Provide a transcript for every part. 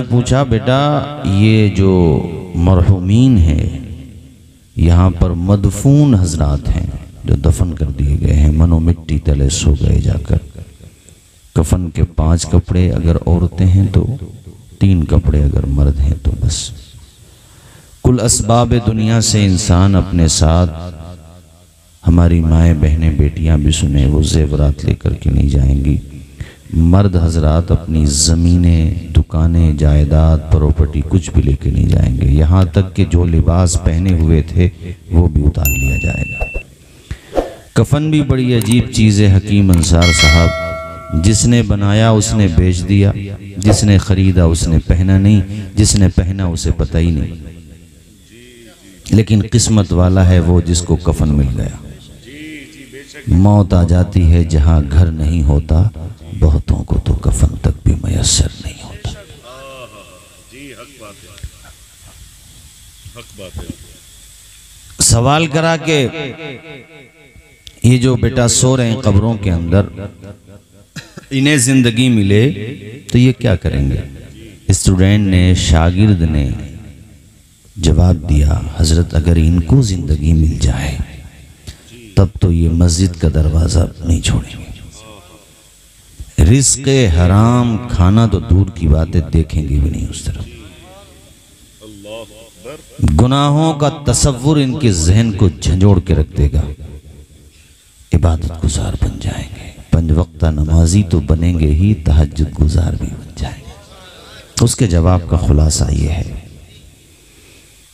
पूछा, बेटा ये जो मरहूमीन है यहाँ पर मदफून हजरात हैं जो दफन कर दिए गए हैं, मनो मिट्टी तले सो गए जाकर। कफन के 5 कपड़े अगर औरतें हैं तो 3 कपड़े अगर मर्द हैं तो बस। कुल असबाब दुनिया से इंसान अपने साथ, हमारी माएँ बहनें बेटियां भी सुने, वो जेवरात लेकर के नहीं जाएंगी। मर्द हजरात अपनी ज़मीनें, दुकानें, जायदाद, प्रॉपर्टी कुछ भी लेके नहीं जाएंगे। यहाँ तक कि जो लिबास पहने हुए थे वो भी उतार लिया जाएगा। कफन भी बड़ी अजीब चीज़ है हकीम अंसार साहब। जिसने बनाया उसने बेच दिया, जिसने ख़रीदा उसने पहना नहीं, जिसने पहना उसे पता ही नहीं। लेकिन किस्मत वाला है वो जिसको कफन मिल गया। मौत आ जाती है जहाँ घर नहीं होता, बहुतों को तो कफन तक भी मयस्सर नहीं होता। सवाल करा के ये जो बेटा सो रहे हैं कब्रों के अंदर, इन्हें जिंदगी मिले तो ये क्या करेंगे? स्टूडेंट ने, शागिर्द ने जवाब दिया, हजरत अगर इनको जिंदगी मिल जाए तब तो ये मस्जिद का दरवाज़ा नहीं छोड़ेंगे। रिज़्क़े हराम खाना तो दूर की बात है, देखेंगे भी नहीं उस तरफ। गुनाहों का तसव्वुर इनके जहन को झंझोड़ के रख देगा। इबादत गुजार बन जाएंगे, 5 वक्ता नमाजी तो बनेंगे ही, तहज्जुद गुजार भी बन जाएंगे। उसके जवाब का खुलासा ये है,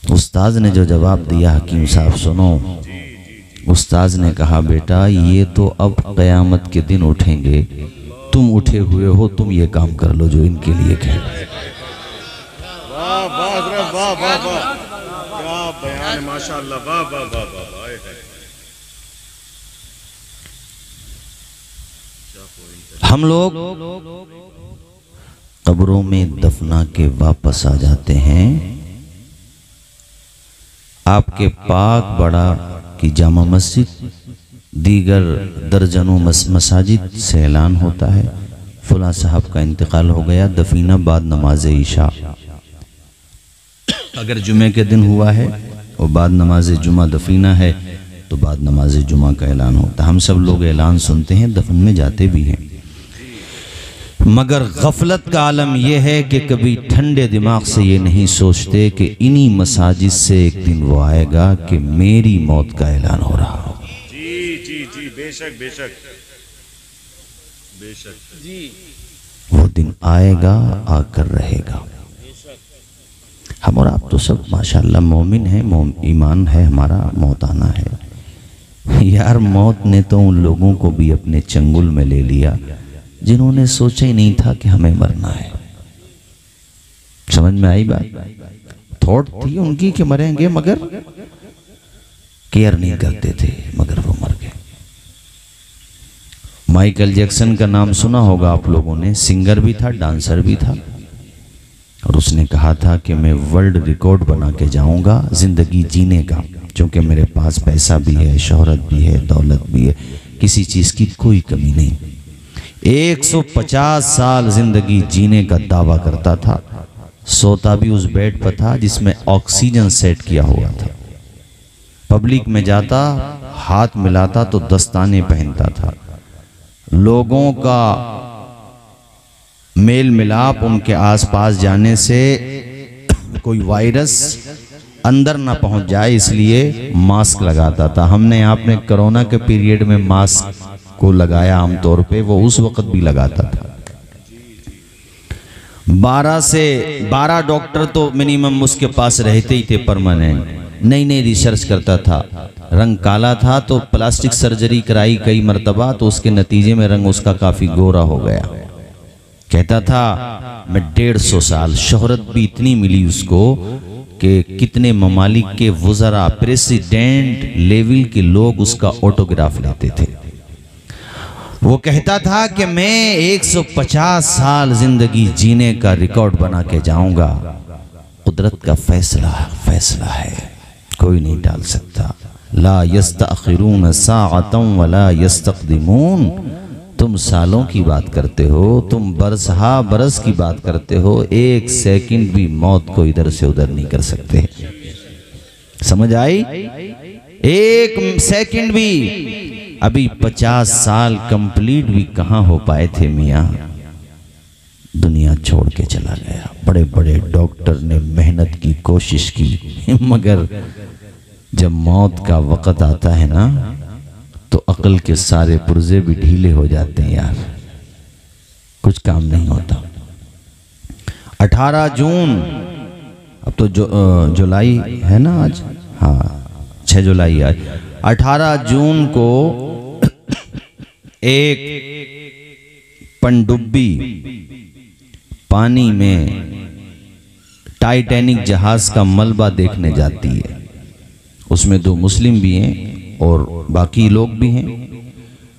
उस्ताद ने जो जवाब दिया, हकीम साहब सुनो। उस्ताद ने कहा, बेटा ये तो अब क़यामत के दिन उठेंगे, तुम उठे हुए हो, तुम ये काम कर लो जो इनके लिए कह रहे। वाह वाह वाह वाह वाह, क्या बयान है माशाअल्लाह, वाह वाह वाह वाह। हम लोग कब्रों में दफना के वापस आ जाते हैं। आपके पाक बड़ा की जामा मस्जिद, दीगर दर्जनों मसाजिद से ऐलान होता है, फुला साहब का इंतकाल हो गया, दफीना बाद नमाज ईशा। अगर जुमे के दिन हुआ है और बाद नमाज जुमा दफीना है तो बाद नमाज जुमा का ऐलान होता है। हम सब लोग ऐलान सुनते हैं, दफन में जाते भी हैं, मगर गफलत का आलम यह है कि कभी ठंडे दिमाग से ये नहीं सोचते कि इन्हीं मसाजिद से एक दिन वो आएगा कि मेरी मौत का ऐलान हो रहा हो। जी जी जी, बेशक बेशक बेशक जी, वो दिन आएगा, आकर रहेगा। हम और आप तो सब माशाल्लाह मोमिन हैं, ईमान है हमारा, मौत आना है। यार मौत ने तो उन लोगों को भी अपने चंगुल में ले लिया जिन्होंने सोचा ही नहीं था कि हमें मरना है। समझ में आई बात? थॉट थी उनकी कि मरेंगे, मगर केयर नहीं करते थे, मगर वो मर गए। माइकल जैक्सन का नाम सुना होगा आप लोगों ने, सिंगर भी था, डांसर भी था, और उसने कहा था कि मैं वर्ल्ड रिकॉर्ड बना के जाऊंगा जिंदगी जीने का, क्योंकि मेरे पास पैसा भी है, शोहरत भी है, दौलत भी है, किसी चीज की कोई कमी नहीं। 150 साल जिंदगी जीने का दावा करता था। सोता भी उस बेड पर था जिसमें ऑक्सीजन सेट किया हुआ था। पब्लिक में जाता, हाथ मिलाता तो दस्ताने पहनता था। लोगों का मेल मिलाप, उनके आसपास जाने से कोई वायरस अंदर ना पहुंच जाए इसलिए मास्क लगाता था। हमने आपने कोरोना के पीरियड में मास्क को लगाया आमतौर पे, वो उस वक्त भी लगाता था। 12 से 12 डॉक्टर तो मिनिमम उसके पास रहते ही थे परमानेंट। नई नई रिसर्च करता था। रंग काला था तो प्लास्टिक सर्जरी कराई कई मर्तबा, तो उसके नतीजे में रंग उसका काफी गोरा हो गया। कहता था मैं 150 साल, शोहरत भी इतनी मिली उसको कि कितने ममालिक के वज़रा, प्रेसिडेंट लेवल के लोग उसका ऑटोग्राफ लेते थे। वो कहता था कि मैं 150 साल जिंदगी जीने का रिकॉर्ड बना के जाऊंगा। कुदरत का फैसला है, कोई नहीं डाल सकता। ला यस्तअखिरून साअतन वला यस्तक़दिमून, तुम सालों की बात करते हो, तुम बरसहा बरस की बात करते हो। एक सेकंड भी मौत को इधर से उधर नहीं कर सकते। समझ आई? एक सेकंड भी। अभी 50 साल कंप्लीट भी कहाँ हो पाए थे मियाँ, दुनिया छोड़ के चला गया। बड़े बड़े डॉक्टर ने मेहनत की, कोशिश की, मगर जब मौत का वक़्त आता है ना तो अक्ल के सारे पुर्जे भी ढीले हो जाते हैं यार, कुछ काम नहीं होता। 18 जून, अब तो जुलाई है ना आज, हाँ 6 जुलाई आज। 18 जून को एक पनडुब्बी पानी में टाइटैनिक जहाज का मलबा देखने जाती है। उसमें 2 मुस्लिम भी हैं और बाकी लोग भी हैं।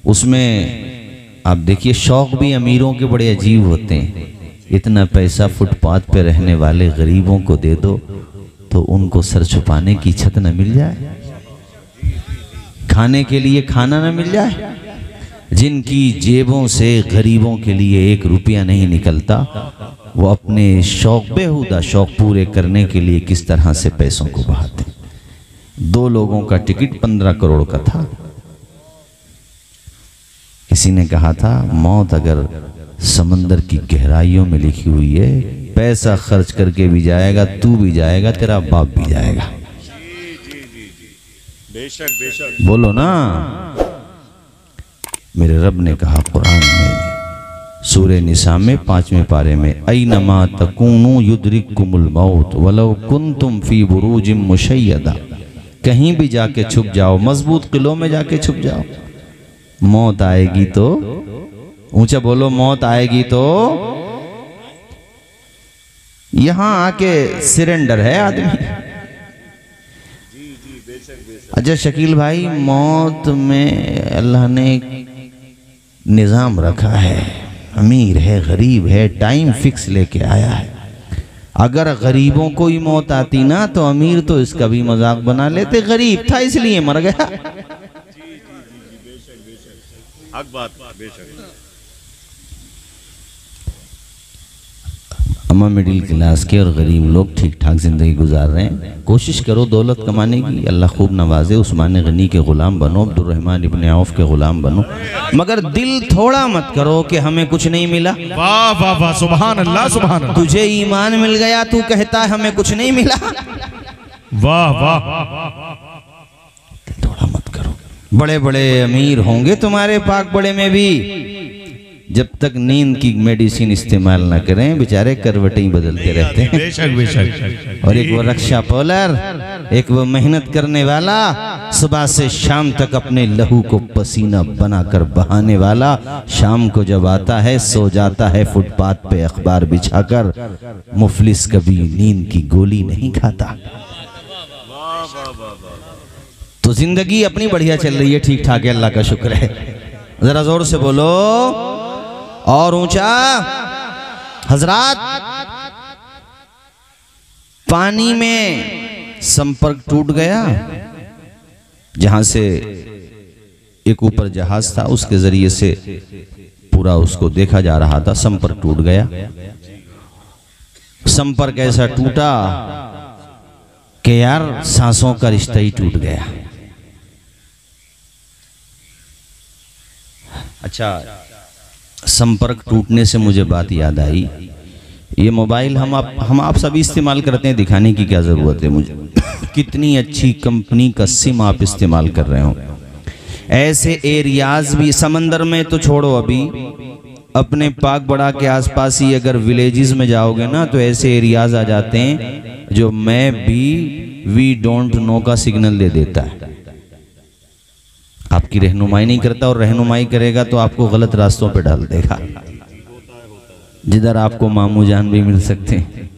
उसमें आप देखिए शौक भी अमीरों के बड़े अजीब होते हैं। इतना पैसा फुटपाथ पे रहने वाले गरीबों को दे दो तो उनको सर छुपाने की छत न मिल जाए, खाने के लिए खाना न मिल जाए। जिनकी जेबों से गरीबों के लिए 1 रुपया नहीं निकलता, वो अपने शौक, बेहुदा शौक पूरे करने के लिए किस तरह से पैसों को बहाते। 2 लोगों का टिकट 15 करोड़ का था। किसी ने कहा था मौत अगर समंदर की गहराइयों में लिखी हुई है, पैसा खर्च करके भी जाएगा, तू भी जाएगा, तेरा बाप भी जाएगा। बेशक बेशक बोलो ना। मेरे रब ने कहा कुरान में सूरे निसा में 5वें पारे में, ऐनमा तकूनु युद्रिकुमुल मौत वलौ कुंतुम फी बुरूजिम मुशय्यदा। कहीं भी जाके छुप जाओ, मजबूत किलों में जाके छुप जाओ, मौत आएगी तो, ऊंचा बोलो, मौत आएगी तो। यहां आके सरेंडर है आदमी। अच्छा शकील भाई, मौत में अल्लाह ने निजाम रखा है, अमीर है गरीब है, टाइम फिक्स लेके आया है। अगर गरीबों को ही मौत आती ना तो अमीर तो इसका भी मजाक बना लेते, गरीब था इसलिए मर गया। हक बात, बेशक। अम्मा मिडिल क्लास के और गरीब लोग ठीक ठाक जिंदगी गुजार रहे हैं। कोशिश करो दौलत कमाने की, अल्लाह खूब नवाजे। उस्मान गनी के गुलाम बनो, अब्दुर्रहमान इब्ने औफ के गुलाम बनो, मगर दिल थोड़ा मत करो कि हमें कुछ नहीं मिला। वाह वाह वाह, सुभान अल्लाह सुभान अल्लाह। तुझे ईमान मिल गया, तू कहता है हमें कुछ नहीं मिला। वाह वाह, थोड़ा मत करो। बड़े बड़े अमीर होंगे तुम्हारे पाक बड़े में भी, जब तक नींद की मेडिसिन इस्तेमाल ना करें बेचारे करवटें ही बदलते रहते हैं। बेशक बेशक। और एक वो रक्षा पोलर, एक वो मेहनत करने वाला, सुबह से शाम तक अपने लहू को पसीना बनाकर बहाने वाला, शाम को जब आता है सो जाता है फुटपाथ पे अखबार बिछाकर। मुफलिस कभी नींद की गोली नहीं खाता। तो जिंदगी अपनी बढ़िया चल रही है, ठीक ठाक है, अल्लाह का शुक्र है। जरा जोर से बोलो और ऊंचा। हजरात, पानी में संपर्क टूट गया। जहां से एक ऊपर जहाज था, उसके जरिए से पूरा उसको देखा जा रहा था, संपर्क टूट गया। संपर्क ऐसा टूटा कि यार सांसों का रिश्ता ही टूट गया। अच्छा, संपर्क टूटने से मुझे बात याद आई, ये मोबाइल हम आप सभी इस्तेमाल करते हैं, दिखाने की क्या ज़रूरत है मुझे। कितनी अच्छी कंपनी का सिम आप इस्तेमाल कर रहे हो। ऐसे एरियाज भी, समंदर में तो छोड़ो, अभी अपने पाक बड़ा के आसपास ही अगर विलेजेस में जाओगे ना तो ऐसे एरियाज आ जाते हैं जो मैं भी वी डोंट नो का सिग्नल दे देता है। आपकी रहनुमाई नहीं करता, और रहनुमाई करेगा तो आपको गलत रास्तों पे डाल देगा, जिधर आपको मामू जान भी मिल सकते हैं।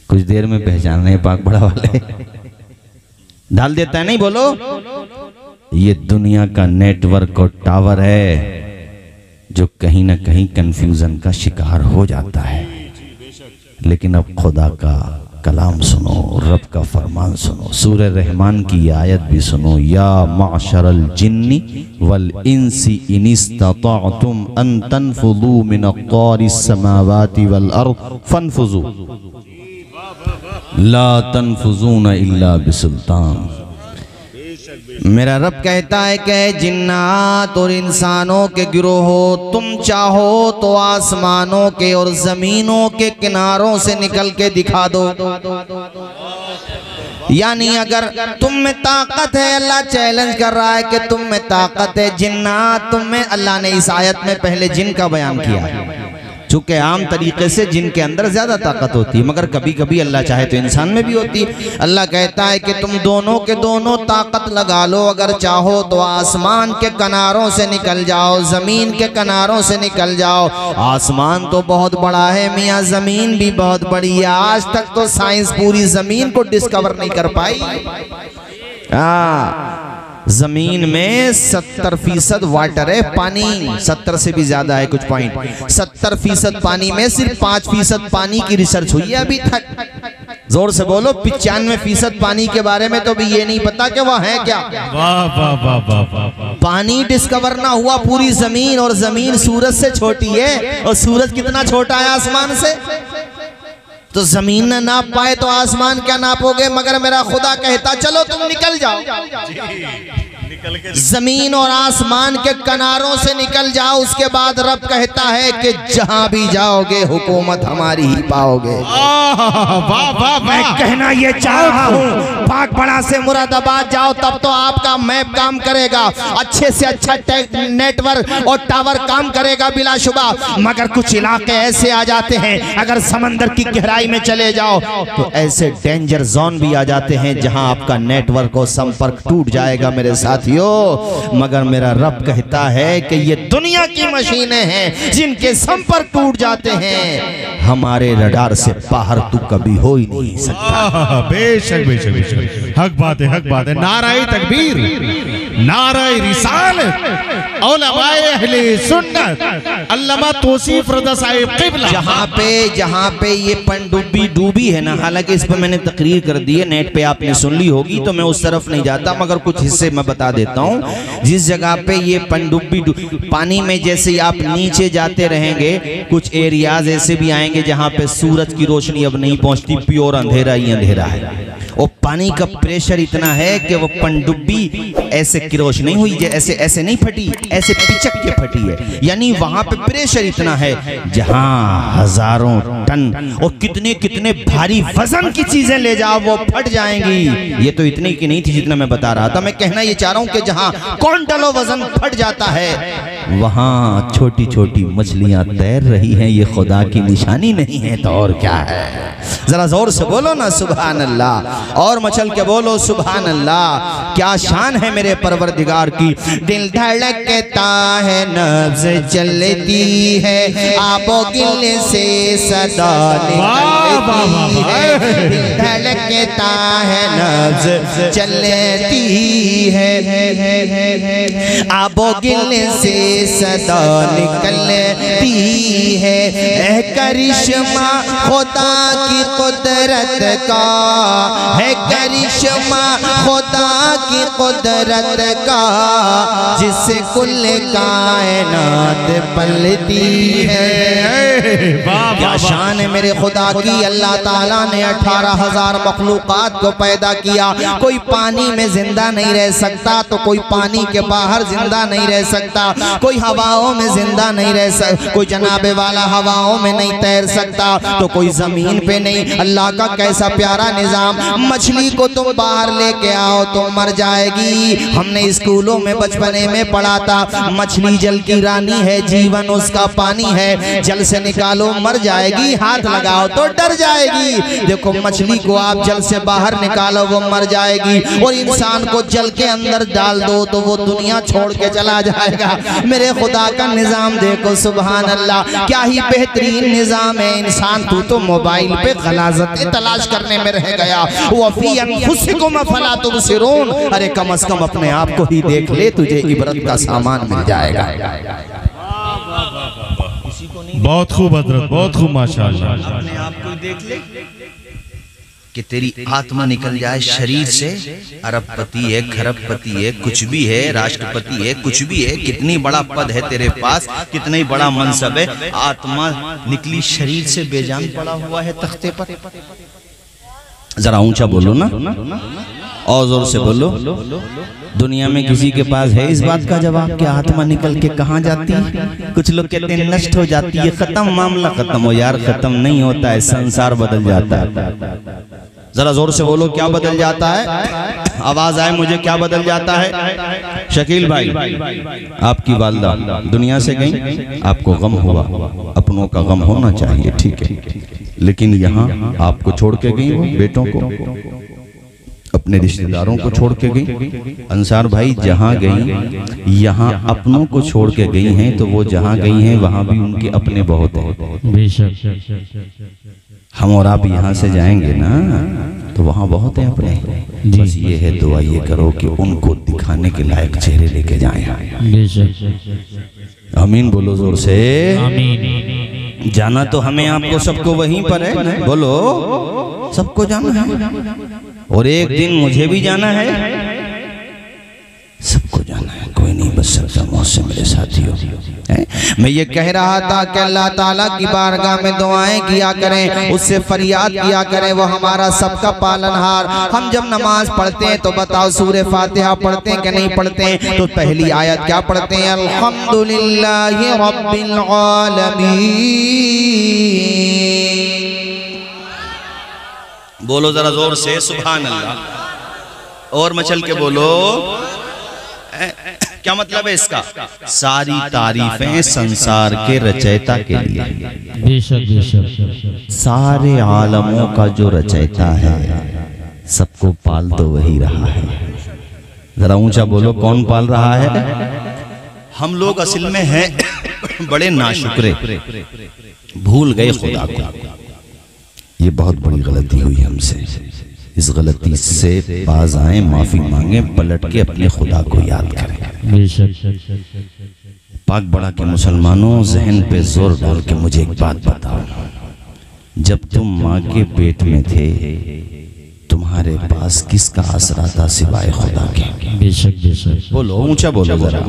कुछ देर में पहचान रहे पाक बड़ा वाले, डाल देता है। नहीं बोलो, ये दुनिया का नेटवर्क और टावर है जो कहीं ना कहीं कंफ्यूजन का शिकार हो जाता है। लेकिन अब खुदा का कलाम सुनो, रब का फरमान सुनो। सूरह रहमान की आयत भी सुनो, या माशरल जिन्नी वल इंसी इन इस्तताअतुम अन तनफुज़ू मिन अक़तारिस समावाति वल अर्द फनफुज़ू ला तनफुज़ून इल्ला बिसुल्तान। मेरा रब कहता है कि जिन्नात और इंसानों के गिरोह, तुम चाहो तो आसमानों के और जमीनों के किनारों से निकल के दिखा दो। यानी अगर तुम में ताकत है, अल्लाह चैलेंज कर रहा है कि तुम में ताकत है, जिन्नात तुम में। अल्लाह ने इस आयत में पहले जिन का बयान किया है, चूँकि आम तरीके से जिनके अंदर ज़्यादा ताकत होती है, मगर कभी कभी अल्लाह चाहे तो इंसान में भी होती है। अल्लाह कहता है कि तुम दोनों के दोनों ताकत लगा लो, अगर चाहो तो आसमान के किनारों से निकल जाओ, ज़मीन के किनारों से निकल जाओ। आसमान तो बहुत बड़ा है मियाँ, ज़मीन भी बहुत बड़ी है। आज तक तो साइंस पूरी ज़मीन को डिस्कवर नहीं कर पाई। जमीन में 70% वाटर है, पानी 70 से भी ज्यादा है कुछ पॉइंट। 70% पानी में सिर्फ 5% पानी की रिसर्च हुई है अभी तक। जोर से बोलो, 95% पानी के बारे में तो भी ये नहीं पता कि वह है क्या। वाह वाह वाह वाह वाह। पानी डिस्कवर ना हुआ पूरी जमीन, और जमीन सूरज से छोटी है, और सूरज कितना छोटा है आसमान से। तो जमीन न नाप पाए तो आसमान क्या नापोगे। मगर मेरा खुदा कहता चलो तुम निकल जाओ, जमीन और आसमान के किनारों से निकल जाओ। उसके बाद रब कहता है कि जहां भी जाओगे हुकूमत हमारी ही पाओगे। मैं कहना ये चाह रहा हूँ, पाकपड़ा से मुरादाबाद जाओ तब तो आपका मैप काम करेगा, अच्छे से अच्छा नेटवर्क और टावर काम करेगा बिलाशुबा। मगर कुछ इलाके ऐसे आ जाते हैं, अगर समंदर की गहराई में चले जाओ तो ऐसे डेंजर जोन भी आ जाते हैं जहां आपका नेटवर्क और संपर्क टूट जाएगा मेरे साथियों। मगर मेरा रब कहता है कि ये दुनिया की मशीनें हैं जिनके संपर्क टूट जाते हैं, हमारे रडार से बाहर तू कभी हो ही नहीं सकता। बेशक बेशक बेशक, हक बात है, हक बात है। नाराए तकबीर, नाराए रिसालत, उलमाए अहले सुन्नत, अल्लामा तौसीफ रज़ा साहिब क़िबला। जहाँ पे ये पनडुब्बी डूबी है ना, हालांकि इस पर मैंने तकरीर कर दी है, नेट पे आपने सुन ली होगी तो मैं उस तरफ नहीं जाता, मगर कुछ हिस्से मैं बता देता हूँ। जिस जगह पे ये पनडुब्बी पानी में जैसे आप नीचे जाते रहेंगे, कुछ एरियाज ऐसे भी आएंगे जहाँ पे सूरज की रोशनी अब नहीं पहुँचती, प्योर अंधेरा ही अंधेरा है। और पानी का प्रेशर इतना है कि वो पनडुब्बी ऐसे क्रोश नहीं हुई, ऐसे ऐसे नहीं फटी, ऐसे पिचक के फटी है। यानी वहां पे प्रेशर इतना है जहां हजारों टन और कितने कितने भारी वजन की चीजें ले जाओ वो फट जाएंगी। ये तो इतनी की नहीं थी जितना मैं बता रहा था। मैं कहना ये चाह रहा हूं कि जहां क्विंटलों वजन फट जाता है वहां छोटी छोटी मछलियां तैर रही हैं, ये खुदा की निशानी नहीं है तो और क्या है। जरा जोर से बोलो ना सुभान अल्लाह, और मचल के बोलो सुभान अल्लाह। क्या शान है मेरे परवरदिगार की। दिल धड़कता है, नब्ज़ चलती है, आबो गिल से सदा निकलती है। दिल धड़कता है, नब्ज़ चलती है, आबो गिल से सदा निकलती है। करिश्मा खुदा की कुदरत का है, करिश्मा खुदा की कुदरत का, जिससे कुल कायनात पलती है। क्या शान है मेरे खुदा की। अल्लाह ताला ने 18,000 मखलूकात को पैदा किया। कोई पानी में जिंदा नहीं रह सकता तो कोई पानी के बाहर जिंदा नहीं रह सकता, कोई हवाओं में जिंदा नहीं रह सकता, कोई जनाबे वाला हवाओं में नहीं तैर सकता तो कोई जमीन पे नहीं। अल्लाह का कैसा प्यारा निजाम। मछली को तुम बाहर लेके आओ तो मर जाएगी। हमने स्कूलों में बचपने में पढ़ा था, मछली जल की रानी है, जीवन उसका पानी है, जल से निकालो मर जाएगी, हाथ लगाओ तो डर जाएगी। देखो मछली को आप जल से बाहर निकालो वो मर जाएगी, और इंसान को जल के अंदर डाल दो तो वो दुनिया छोड़ के चला जाएगा। मेरे खुदा का निजाम देखो सुभान अल्लाह, क्या ही बेहतरीन निजाम है। इंसान तू तो मोबाइल पे गलाज़तें तलाश करने में रह गया। वफ़ी अनफुसिकुम अफ़ला तुबसिरून, अरे कम से कम अपने आप को ही देख ले, तुझे इबरत का सामान मिल जाएगा। बहुत खूब हज़रत, बहुत खूब माशाअल्लाह। अपने आप को देख ले, कि तेरी आत्मा निकल जाए शरीर से, अरबपति है, खरबपति है, कुछ भी है, राष्ट्रपति है, कुछ भी है, कितनी बड़ा पद है तेरे पास, कितना ही बड़ा मनसब है, आत्मा निकली शरीर से, बेजान पड़ा हुआ है तख्ते पर। जरा ऊंचा बोलो ना, और जोर से बोलो। दुनिया में किसी के पास है इस बात का जवाब कि आत्मा निकल के कहाँ जाती है? कुछ लोग कहते हैं नष्ट हो जाती है, खत्म, मामला खत्म। हो यार, खत्म नहीं होता है, संसार बदल जाता है। जरा जोर से बोलो, क्या बदल जाता है? आवाज आए मुझे, क्या बदल जाता है? शकील भाई, आपकी वालदा दुनिया से गई, आपको गम हुआ, अपनों का गम होना चाहिए, ठीक है, लेकिन यहाँ आपको छोड़ के गई, वो बेटों को, अपने रिश्तेदारों को छोड़ के गई। अंसार भाई जहाँ गई, यहाँ अपनों को छोड़ के गई हैं, तो वो जहाँ गई हैं वहाँ भी उनके अपने बहुत हैं। हम और आप यहाँ से जाएंगे ना, तो वहाँ बहुत हैं अपने। बस ये है, दुआ ये करो कि उनको दिखाने के लायक चेहरे लेके जाएं। आमीन बोलो जोर से। आमीन। जाना तो हमें आपको सबको वहीं पर है, बोलो, सबको जाना है, और एक दिन मुझे भी जाना है, सबको जाना है, कोई नहीं बच सकता मौत से मेरे साथियों। मैं ये कह रहा था कि अल्लाह ताला की बारगाह में दुआएं किया करें, उससे फरियाद किया करें, वो हमारा सबका पालनहार। हम जब नमाज पढ़ते हैं तो बताओ, सूरह फातिहा पढ़ते हैं कि नहीं पढ़ते हैं? तो पहली आयत क्या पढ़ते हैं? अल्हम्दुलिल्लाहि रब्बिल आलमीन। बोलो जरा जोर से, सुभान अल्लाह, और मचल के बोलो। क्या मतलब है इसका? सारी तारीफें संसार के रचयिता के लिए, बेशक बेशक, सारे आलमों का जो रचयिता है, सबको पाल तो वही रहा है। जरा ऊंचा बोलो, कौन पाल रहा है? हम लोग असल में हैं बड़े नाशुक्रे, भूल गए खुदा को। ये बहुत बड़ी गलती हुई हमसे। इस गलती से बाज आए, माफी मांगे, पलट के अपने खुदा को याद करें। पाक बड़ा के मुसलमानों, जहन पे जोर डाल के मुझे एक बात बताओ, जब तुम माँ के पेट में थे, तुम्हारे पास किसका आसरा था सिवाय खुदा के? बेशक बेशक, बोलो, ऊंचा बोलो जरा।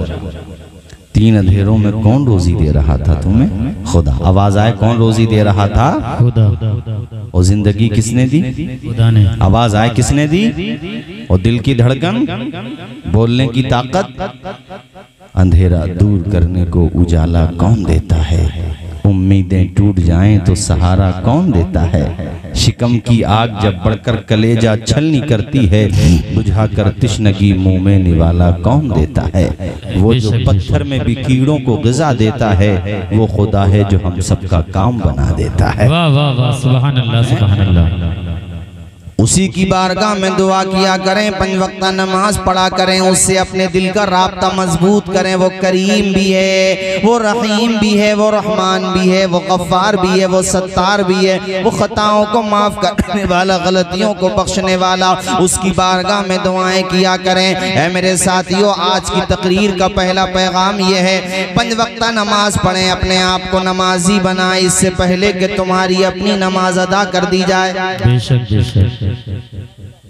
3 अंधेरों में कौन रोजी दे रहा था तुम्हें? खुदा। आवाज आए, कौन रोजी दे रहा था? खुदा। और जिंदगी किसने दी? खुदा ने। आवाज आए, किसने दी? और दिल की धड़कन, बोलने की ताकत, अंधेरा दूर करने को उजाला कौन देता है? उम्मीदें टूट जाएं तो सहारा कौन देता है? शिकम की आग जब बढ़कर कलेजा छलनी करती है, बुझाकर तिश्नगी मुंह में निवाला कौन देता है? वो जो पत्थर में भी कीड़ों को ग़िज़ा देता है, वो खुदा है जो हम सबका काम बना देता है। वाह वाह वाह, सुभान अल्लाह, सुभान अल्लाह। उसी की बारगाह में दुआ किया करें, 5 वक्त नमाज पढ़ा करें, उससे अपने दिल का राब्ता मजबूत करें। वो करीम भी है, वो रहीम भी है, वो रहमान भी है, वो गफ्फार भी है, वो सत्तार भी है, वो खताओं को माफ करने वाला, गलतियों को बख्शने वाला। उसकी बारगाह में दुआएं किया करें। ऐ मेरे साथियों, आज की तकरीर का पहला पैगाम ये है, 5 वक्त नमाज पढ़ें, अपने आप को नमाजी बनाएं, इससे पहले कि तुम्हारी अपनी नमाज अदा कर दी जाए। बेशक बेशक।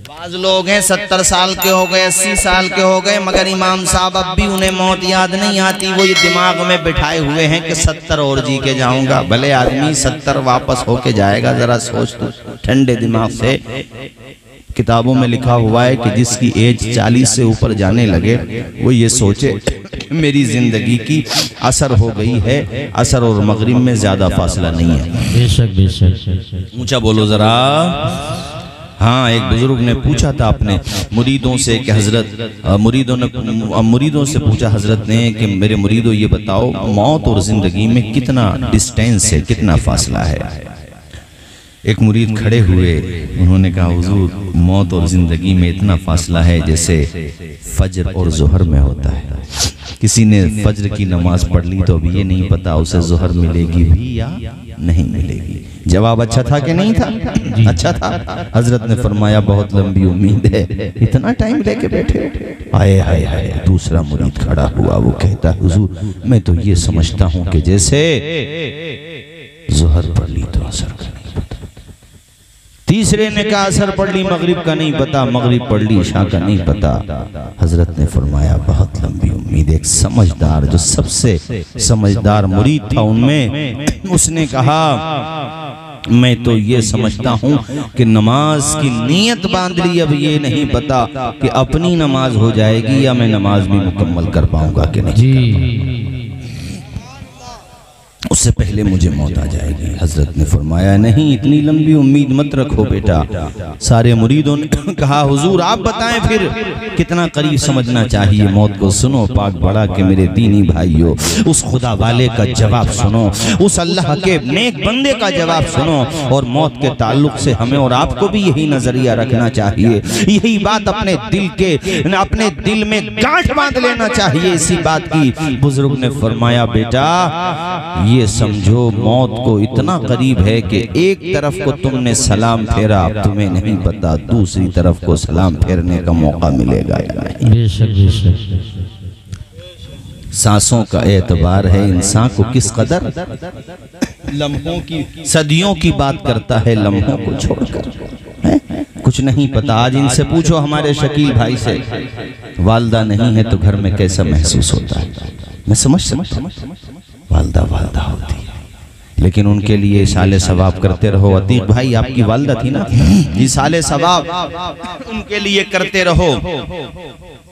बाज लोग हैं 70 साल के हो गए, 80 साल के हो गए, मगर इमाम साहब अब भी उन्हें मौत याद नहीं आती। वो ये दिमाग में बिठाए हुए हैं कि 70 और जी के जाऊंगा। भले आदमी 70 वापस होके जाएगा, जरा सोच तो ठंडे दिमाग से। किताबों में लिखा हुआ है कि जिसकी एज 40 से ऊपर जाने लगे, वो ये सोचे मेरी जिंदगी की असर हो गई है, असर और मगरिब में ज्यादा फासला नहीं है। बेशक बेशक, ऊंचा बोलो जरा। हाँ, एक बुजुर्ग ने पूछा था अपने मुरीदों से कि हजरत, मुरीदों से पूछा हजरत ने कि मेरे मुरीदों ये बताओ, मौत और जिंदगी में कितना डिस्टेंस है, कितना फासला है? एक मुरीद खड़े हुए, उन्होंने कहा हुजूर, मौत और जिंदगी में इतना फासला है जैसे फजर और जोहर में होता है। किसी ने फजर की नमाज पढ़ ली तो अभी ये नहीं पता उसे जोहर मिलेगी भी या नहीं मिलेगी। जवाब अच्छा था कि नहीं था? अच्छा था। हजरत ने फरमाया बहुत लंबी उम्मीद है, इतना टाइम लेके बैठे। आए हाय हाय, दूसरा मुरीद खड़ा हुआ, वो कहता हुजूर मैं तो ये समझता हूँ कि जैसे जोहर पढ़ ली तो असर नहीं पता। तीसरे ने कहा असर पढ़ ली, मगरिब का नहीं पता, मगरिब पढ़ ली, इशा का नहीं पता। हजरत ने फरमाया बहुत लंबी उम्मीद। एक समझदार, जो सबसे समझदार मुरीद था उनमें, उसने कहा मैं तो ये समझता हूँ कि नमाज की नीयत बांध ली, अब ये नहीं पता कि अपनी नमाज हो जाएगी या मैं नमाज भी मुकम्मल कर पाऊंगा कि नहीं। उससे पहले मुझे मौत आ जाएगी। हजरत ने फरमाया नहीं, इतनी लंबी उम्मीद मत रखो बेटा। सारे मुरीदों ने कहा हुजूर आप बताएं फिर कितना करीब समझना चाहिए मौत को। सुनो पाक बड़ा के मेरे दीनी भाइयों, उस खुदा वाले का जवाब सुनो, उस अल्लाह के नेक बंदे का जवाब सुनो। और मौत के ताल्लुक से हमें और आपको भी यही नजरिया रखना चाहिए, यही बात अपने दिल में गांठ बांध लेना चाहिए इसी बात की। बुजुर्ग ने फरमाया बेटा ये समझो मौत को इतना करीब है कि एक तरफ को तुमने सलाम फेरा, तुम्हें नहीं पता दूसरी तरफ को सलाम फेरने का मौका मिलेगा या नहीं। बेशक बेशक। सांसों का एतबार है इंसान को किस कदर, लम्हों की सदियों की बात करता है लम्हों को छोड़कर, कुछ नहीं पता। आज इनसे पूछो हमारे शकील भाई से, वालदा नहीं है तो घर में कैसा महसूस होता है। मैं समझ सकता, वालदा वालदा होती है, लेकिन उनके लिए इसाले सवाब करते रहो। अतीक भाई आपकी वालदा थी ना, इसाले सवाब उनके लिए करते रहो।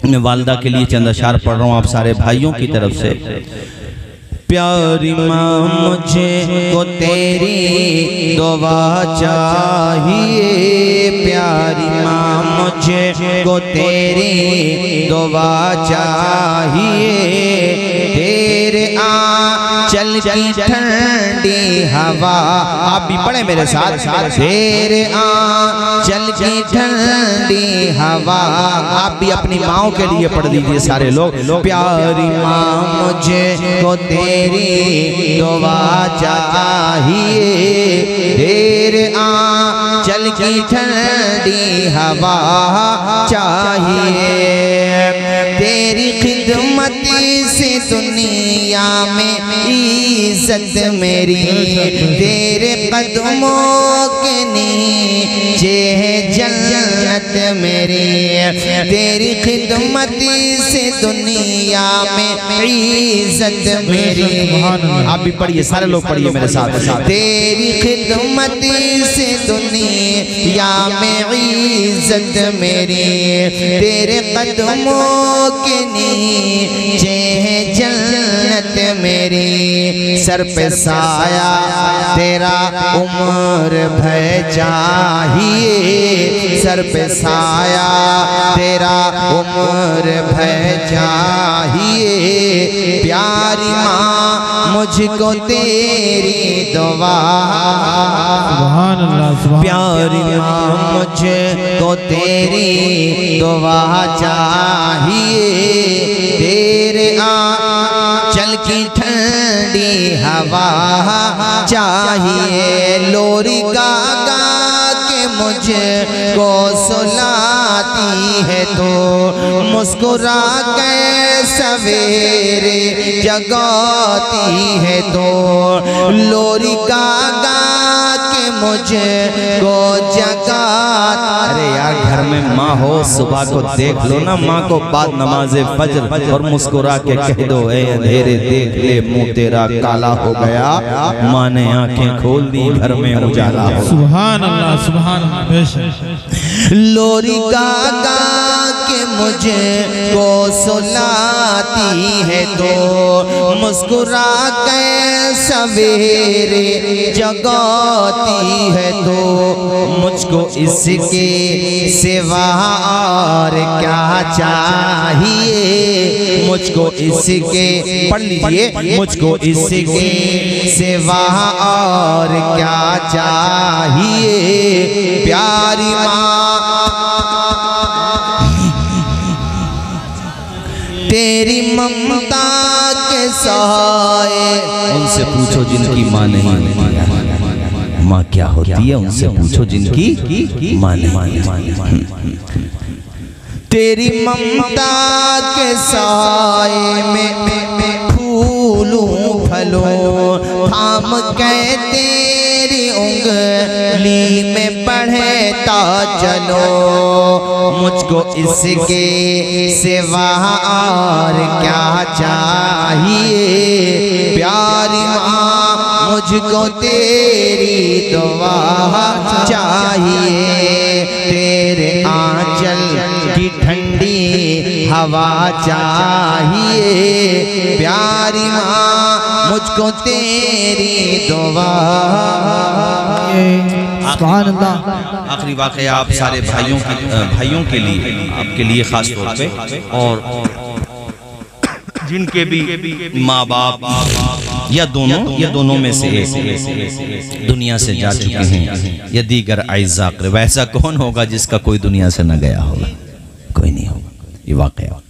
मैं वालदा के लिए चंद अशार पढ़ रहा हूँ आप सारे भाइयों की तरफ से। प्यारी माँ मुझे को तेरी दुआ चाहिए, प्यारी माँ मुझे को तेरी दुआ चाहिए। तेरे आंचल की ठंडी हवा, आप भी पढ़े मेरे साथ, तेरे आंचल की ठंडी हवा। आप भी अपनी माँ के लिए पढ़ लीजिए सारे लोग। प्यारी माँ मुझे को तेरी दुआ चाहिए, तेरे आंचल की ठंडी हवा चाहिए। तेरी खिदमत से दुनिया में इज्जत मेरी, तेरे कदमों के नीचे है जन्नत मेरी। तेरी खिदमत से दुनिया में इज्जत मेरी। आप भी पढ़िए सारे लोग पढ़िए मेरे साथ। तेरी खिदमत से दुनिया में इज्जत मेरी, तेरे कदमों के नीचे है जन्नत मेरी। सर पे साया तेरा उम्र भर चाहिए, सर पे साया तेरा उम्र भर चाहिए। प्यारी माँ मुझको तेरी दुआ, सुभान अल्लाह, प्यारी माँ मुझको तेरी दुआ चाहिए। तेरे आंचल की ठंडी हवा चाहिए। लोरी गा के मुझको सुलाती है तो मुस्कुरा के सवेरे जगाती है तो। लोरी गा के मुझको जगा। अरे यार घर में माँ हो सुबह को देख लो ना माँ को, बाद नमाज़े फजर और मुस्कुरा के कह दो ए अंधेरे देख ले मुंह तेरा काला हो गया। माँ ने आंखें खोल दी घर में उजाला हो। सुभान अल्लाह, सुभान अल्लाह। लोरी गा के मुझको सुलाती है तो मुस्कुरा के सवेरे जगाती है तो। मुझको इसके सिवा और क्या चाहिए, मुझको इसके, पढ़ लीजिए, मुझको इसके सिवा और क्या चाहिए। प्यारी माँ तेरी ममता के सहारे, उनसे पूछो जिनकी माँ नहीं होती, माँ क्या होती है उनसे पूछो जिनकी माँ नहीं। तेरी ममता के साए में फूलूं फलों, थाम के तेरी उंगली में बढ़ता चलो, मुझको इसके सिवा और क्या चाहिए। प्यारी माँ मुझको तेरी दुआ चाहिए, तेरे आंचल की ठंडी हवा चाहिए। प्यारी माँ मुझको तेरी दुआ। आखिरी वाक़या आप सारे भाइयों के लिए, आपके लिए खास तौर पे, और जिनके भी माँ बाप या दोनों में से दुनिया से जा चुके हैं, या दीगर आइज़ा अक़रबा, वैसा कौन होगा जिसका कोई दुनिया से न गया होगा? कोई नहीं होगा। ये वाक़या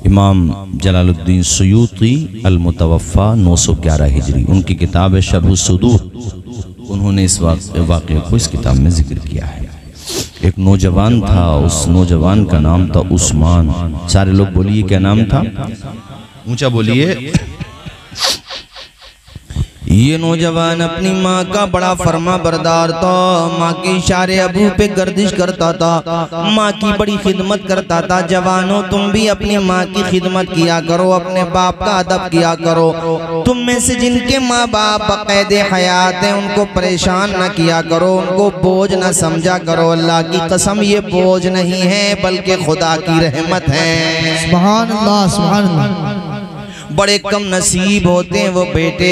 इमाम जलालुद्दीन सुयूती अल-मुतवफ़ा 911 हिजरी, उनकी किताब है शरह सुदूर, उन्होंने इस वाक़े को इस किताब में जिक्र किया है। एक नौजवान था, उस नौजवान का नाम था उस्मान। सारे लोग बोलिए क्या नाम था? ऊंचा बोलिए। ये नौजवान अपनी माँ का बड़ा फरमा बरदार था, माँ के इशारे अबू पे गर्दिश करता था, माँ की बड़ी खिदमत करता था। जवानों तुम भी अपनी माँ की खिदमत किया करो, अपने बाप का अदब किया करो। तुम में से जिनके माँ बाप बक़ैदे हयात हैं उनको परेशान न किया करो, उनको बोझ न समझा करो। अल्लाह की कसम ये बोझ नहीं है बल्कि खुदा की रहमत है। सुभान अल्लाह, सुभान अल्लाह। बड़े कम नसीब होते हैं वो बेटे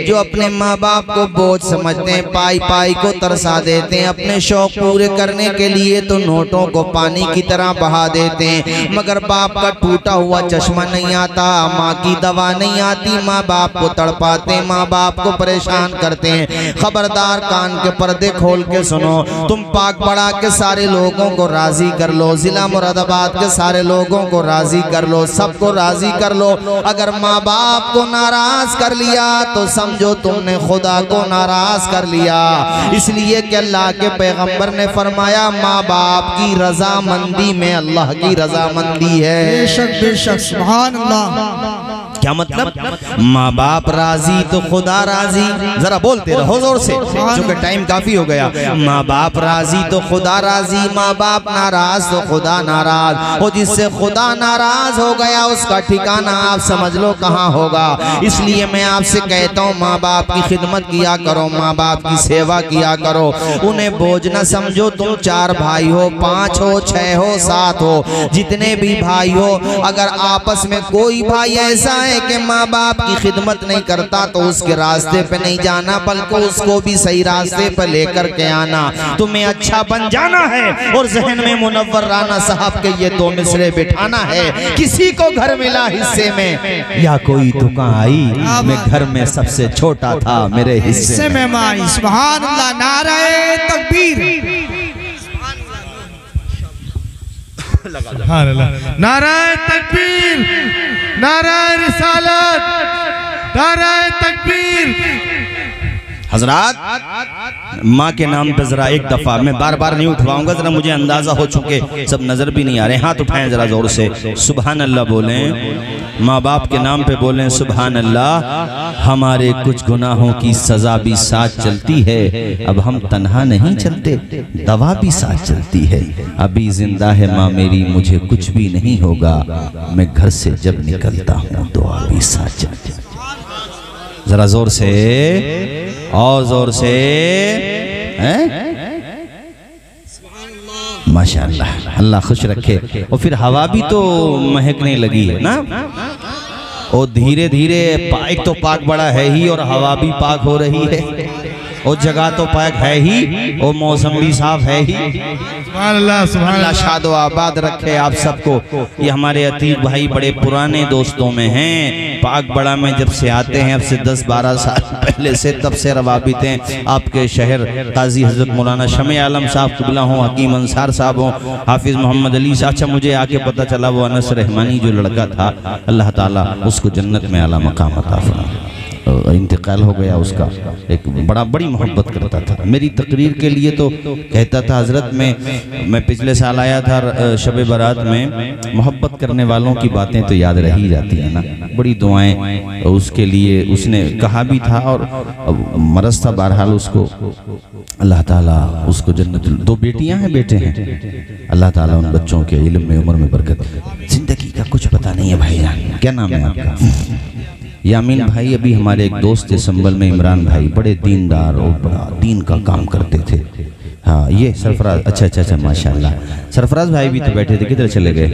जो अपने माँ बाप को बोझ समझते हैं, पाई पाई को तरसा देते हैं, अपने शौक पूरे करने के लिए तो नोटों को पानी की तरह बहा देते हैं, मगर बाप का टूटा हुआ चश्मा नहीं आता, माँ की दवा नहीं आती, माँ बाप को तड़पाते हैं, माँ बाप को परेशान करते हैं। खबरदार कान के पर्दे खोल के सुनो, तुम पाक पड़ा के सारे लोगों को राजी कर लो, जिला मुरादाबाद के सारे लोगों को राजी कर लो, सबको राजी कर लो। अगर माँ बाप को नाराज कर लिया तो समझो तुमने खुदा को नाराज कर लिया। इसलिए कि अल्लाह के पैगंबर ने फरमाया माँ बाप की रजामंदी में अल्लाह की रजामंदी है। बेशक बेशक, सुभान अल्लाह। क्या मतलब? माँ बाप राजी तो खुदा राजी। जरा बोलते रहो जोर से, क्योंकि टाइम काफी हो गया। माँ बाप राजी तो खुदा राजी, माँ बाप नाराज तो खुदा नाराज। और जिससे खुदा नाराज हो गया उसका ठिकाना आप समझ लो कहाँ होगा। इसलिए मैं आपसे कहता हूँ माँ बाप की खिदमत किया करो, माँ बाप की सेवा किया करो, उन्हें बोझ न समझो। तुम 4 भाई हो, 5 हो, 6 हो, 7 हो, जितने भी भाई हो, अगर आपस में कोई भाई ऐसा है कि माँ बाप की खिदमत नहीं करता तो उसके रास्ते पे नहीं जाना, बल्कि उसको भी सही रास्ते पे लेकर के आना। तुम्हें अच्छा बन जाना है और जहन में मुनव्वर राना साहब के ये 2 मिसरे बिठाना है। किसी को घर मिला हिस्से में या कोई दुकान आई, मैं घर में सबसे छोटा था, मेरे हिस्से में माई। सुभान अल्लाह, नारे तकबीर, नाराए तकबीर, नाराए रिसालत, नाराए तकबीर। हजरात, माँ के नाम पे जरा एक दफा, मैं बार बार नहीं उठवाऊंगा, जरा मुझे अंदाजा हो चुके, सब नजर भी नहीं आ रहे, हाथ उठाएं जरा जोर से, सुभान अल्लाह बोलें, माँ बाप के नाम पे बोलें सुभान अल्लाह। हमारे कुछ गुनाहों की सजा भी साथ चलती है, अब हम तन्हा नहीं चलते, दवा भी साथ चलती है। अभी जिंदा है माँ मेरी, मुझे कुछ भी नहीं होगा, मैं घर से जब निकलता हूँ दुआ भी साथ चलती है। जरा जोर से और जोर से, माशाअल्लाह, अल्लाह खुश रखे। और फिर हवा भी तो महकने लगी है ना, और धीरे धीरे एक तो पाक बड़ा है ही और हवा भी पाक हो रही है, और जगह तो पाक है ही और मौसम भी साफ है ही। अल्लाह शादो आबाद रखे आप सबको। ये हमारे अतीक भाई बड़े पुराने दोस्तों में हैं, पाक बड़ा में जब से आते हैं, अब से 10-12 साल पहले से, तब से रवाबित हैं आपके शहर। काजी हजरत मौलाना शमे आलम साहब क़िबला हों, हकीम अंसार साहब हों, हाफिज़ मोहम्मद अली साहब। अच्छा, मुझे आके पता चला वो अनस रहमानी जो लड़का था, अल्लाह ताला उसको जन्नत में आला मकाम अता फरमाए। इंतकाल हो गया उसका। एक बड़ी मोहब्बत करता था। मेरी तकरीर के लिए तो कहता था हज़रत मैं पिछले साल आया था शब बारात में, मोहब्बत करने वालों की बातें तो याद रह ही जाती है ना, बड़ी दुआएं उसके लिए उसने कहा भी था। और मरज़ था, बहरहाल उसको अल्लाह ताला उसको जन्नत, 2 बेटियां हैं, बेटे हैं, अल्लाह ताला उन बच्चों के इल्म में उम्र में बरकत। जिंदगी का कुछ पता नहीं है भाईजान। क्या नाम है आपका? यामीन भाई। अभी हमारे एक दोस्त थे संभल में, इमरान भाई, बड़े दीनदार और बड़ा दीन का काम करते थे। हाँ ये सरफराज, अच्छा माशाल्लाह। सरफराज भाई भी तो बैठे थे, किधर चले गए?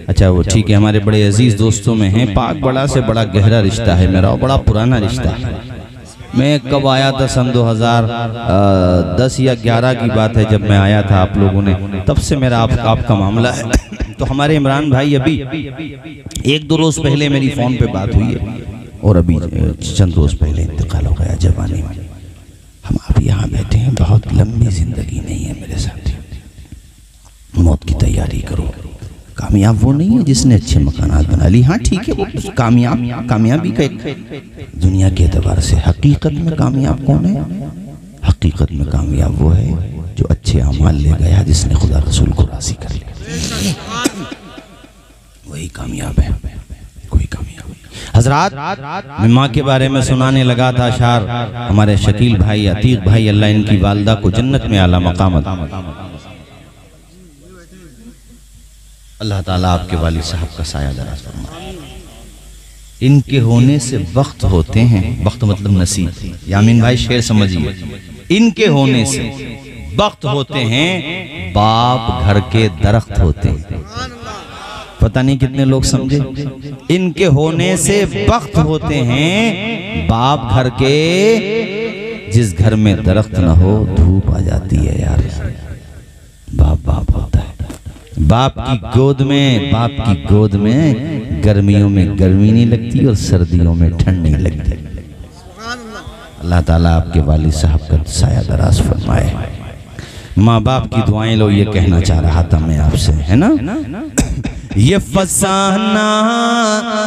अच्छा वो ठीक है, हमारे बड़े अजीज दोस्तों में हैं। पाक बड़ा से बड़ा गहरा रिश्ता है मेरा, और बड़ा पुराना रिश्ता है। मैं कब आया था, सन 2010 या 11 की बात है जब मैं आया था आप लोगों ने, तब से मेरा आपका मामला है। तो हमारे इमरान भाई अभी 1-2 रोज पहले मेरी फ़ोन पे बात हुई है, और अभी चंद रोज पहले इंतकाल हो गया जवानी में। हम अभी यहाँ बैठे हैं, बहुत लंबी जिंदगी नहीं है मेरे साथी, मौत की तैयारी करो। कामयाब वो नहीं है जिसने अच्छे मकानात बना ली, हाँ ठीक है वो कामयाबी का एक दुनिया के एतबार से। हकीकत में कामयाब कौन है? हकीकत में कामयाब वो है जो अच्छे अमाल ले गया, जिसने खुदा रसूल को राज़ी कर लिया, वही कामयाब है, कोई कामयाब नहीं। हजरात, मैं माँ के बारे में सुनाने लगा था अशार। हमारे शकील भाई, अतीक भाई, अल्लाह इनकी वालदा को जन्नत में आला मकामत, अल्लाह ताला आपके वालिद साहब का साया दराज फरमाए। इनके होने से वक्त होते हैं, वक्त मतलब नसीब। यामीन भाई शेर समझिए, इनके होने से वक्त होते हैं, बाप घर के दरख्त होते हैं। पता नहीं कितने लोग समझे। इनके होने से वक्त होते हैं, बाप घर के, जिस घर में दरख्त न हो धूप आ जाती है यार। बाप होता है, बाप की गोद में गर्मियों में गर्मी नहीं लगती और सर्दियों में ठंड नहीं लगती। अल्लाह ताला आपके वालिद साहब का साया दराज फरमाए। माँ बाप की दुआएं लो, ये कहना चाह रहा था मैं आपसे, है ना। ये फसाना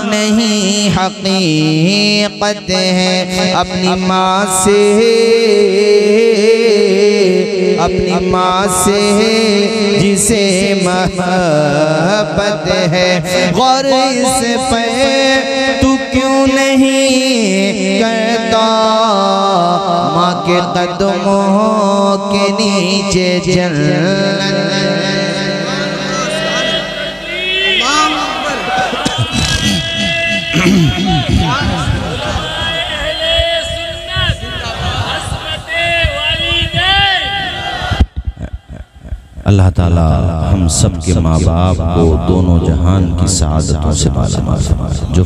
नहीं हकीकत है, अपनी माँ से जिसे मोहब्बत है। गौर इस पे तू क्यों नहीं करता, माँ के कदमों के नीचे जन्नत। अल्लाह ताला हम सब के माँ बाप को दोनों जहान की सआदतों से मालामाल फरमाए, जो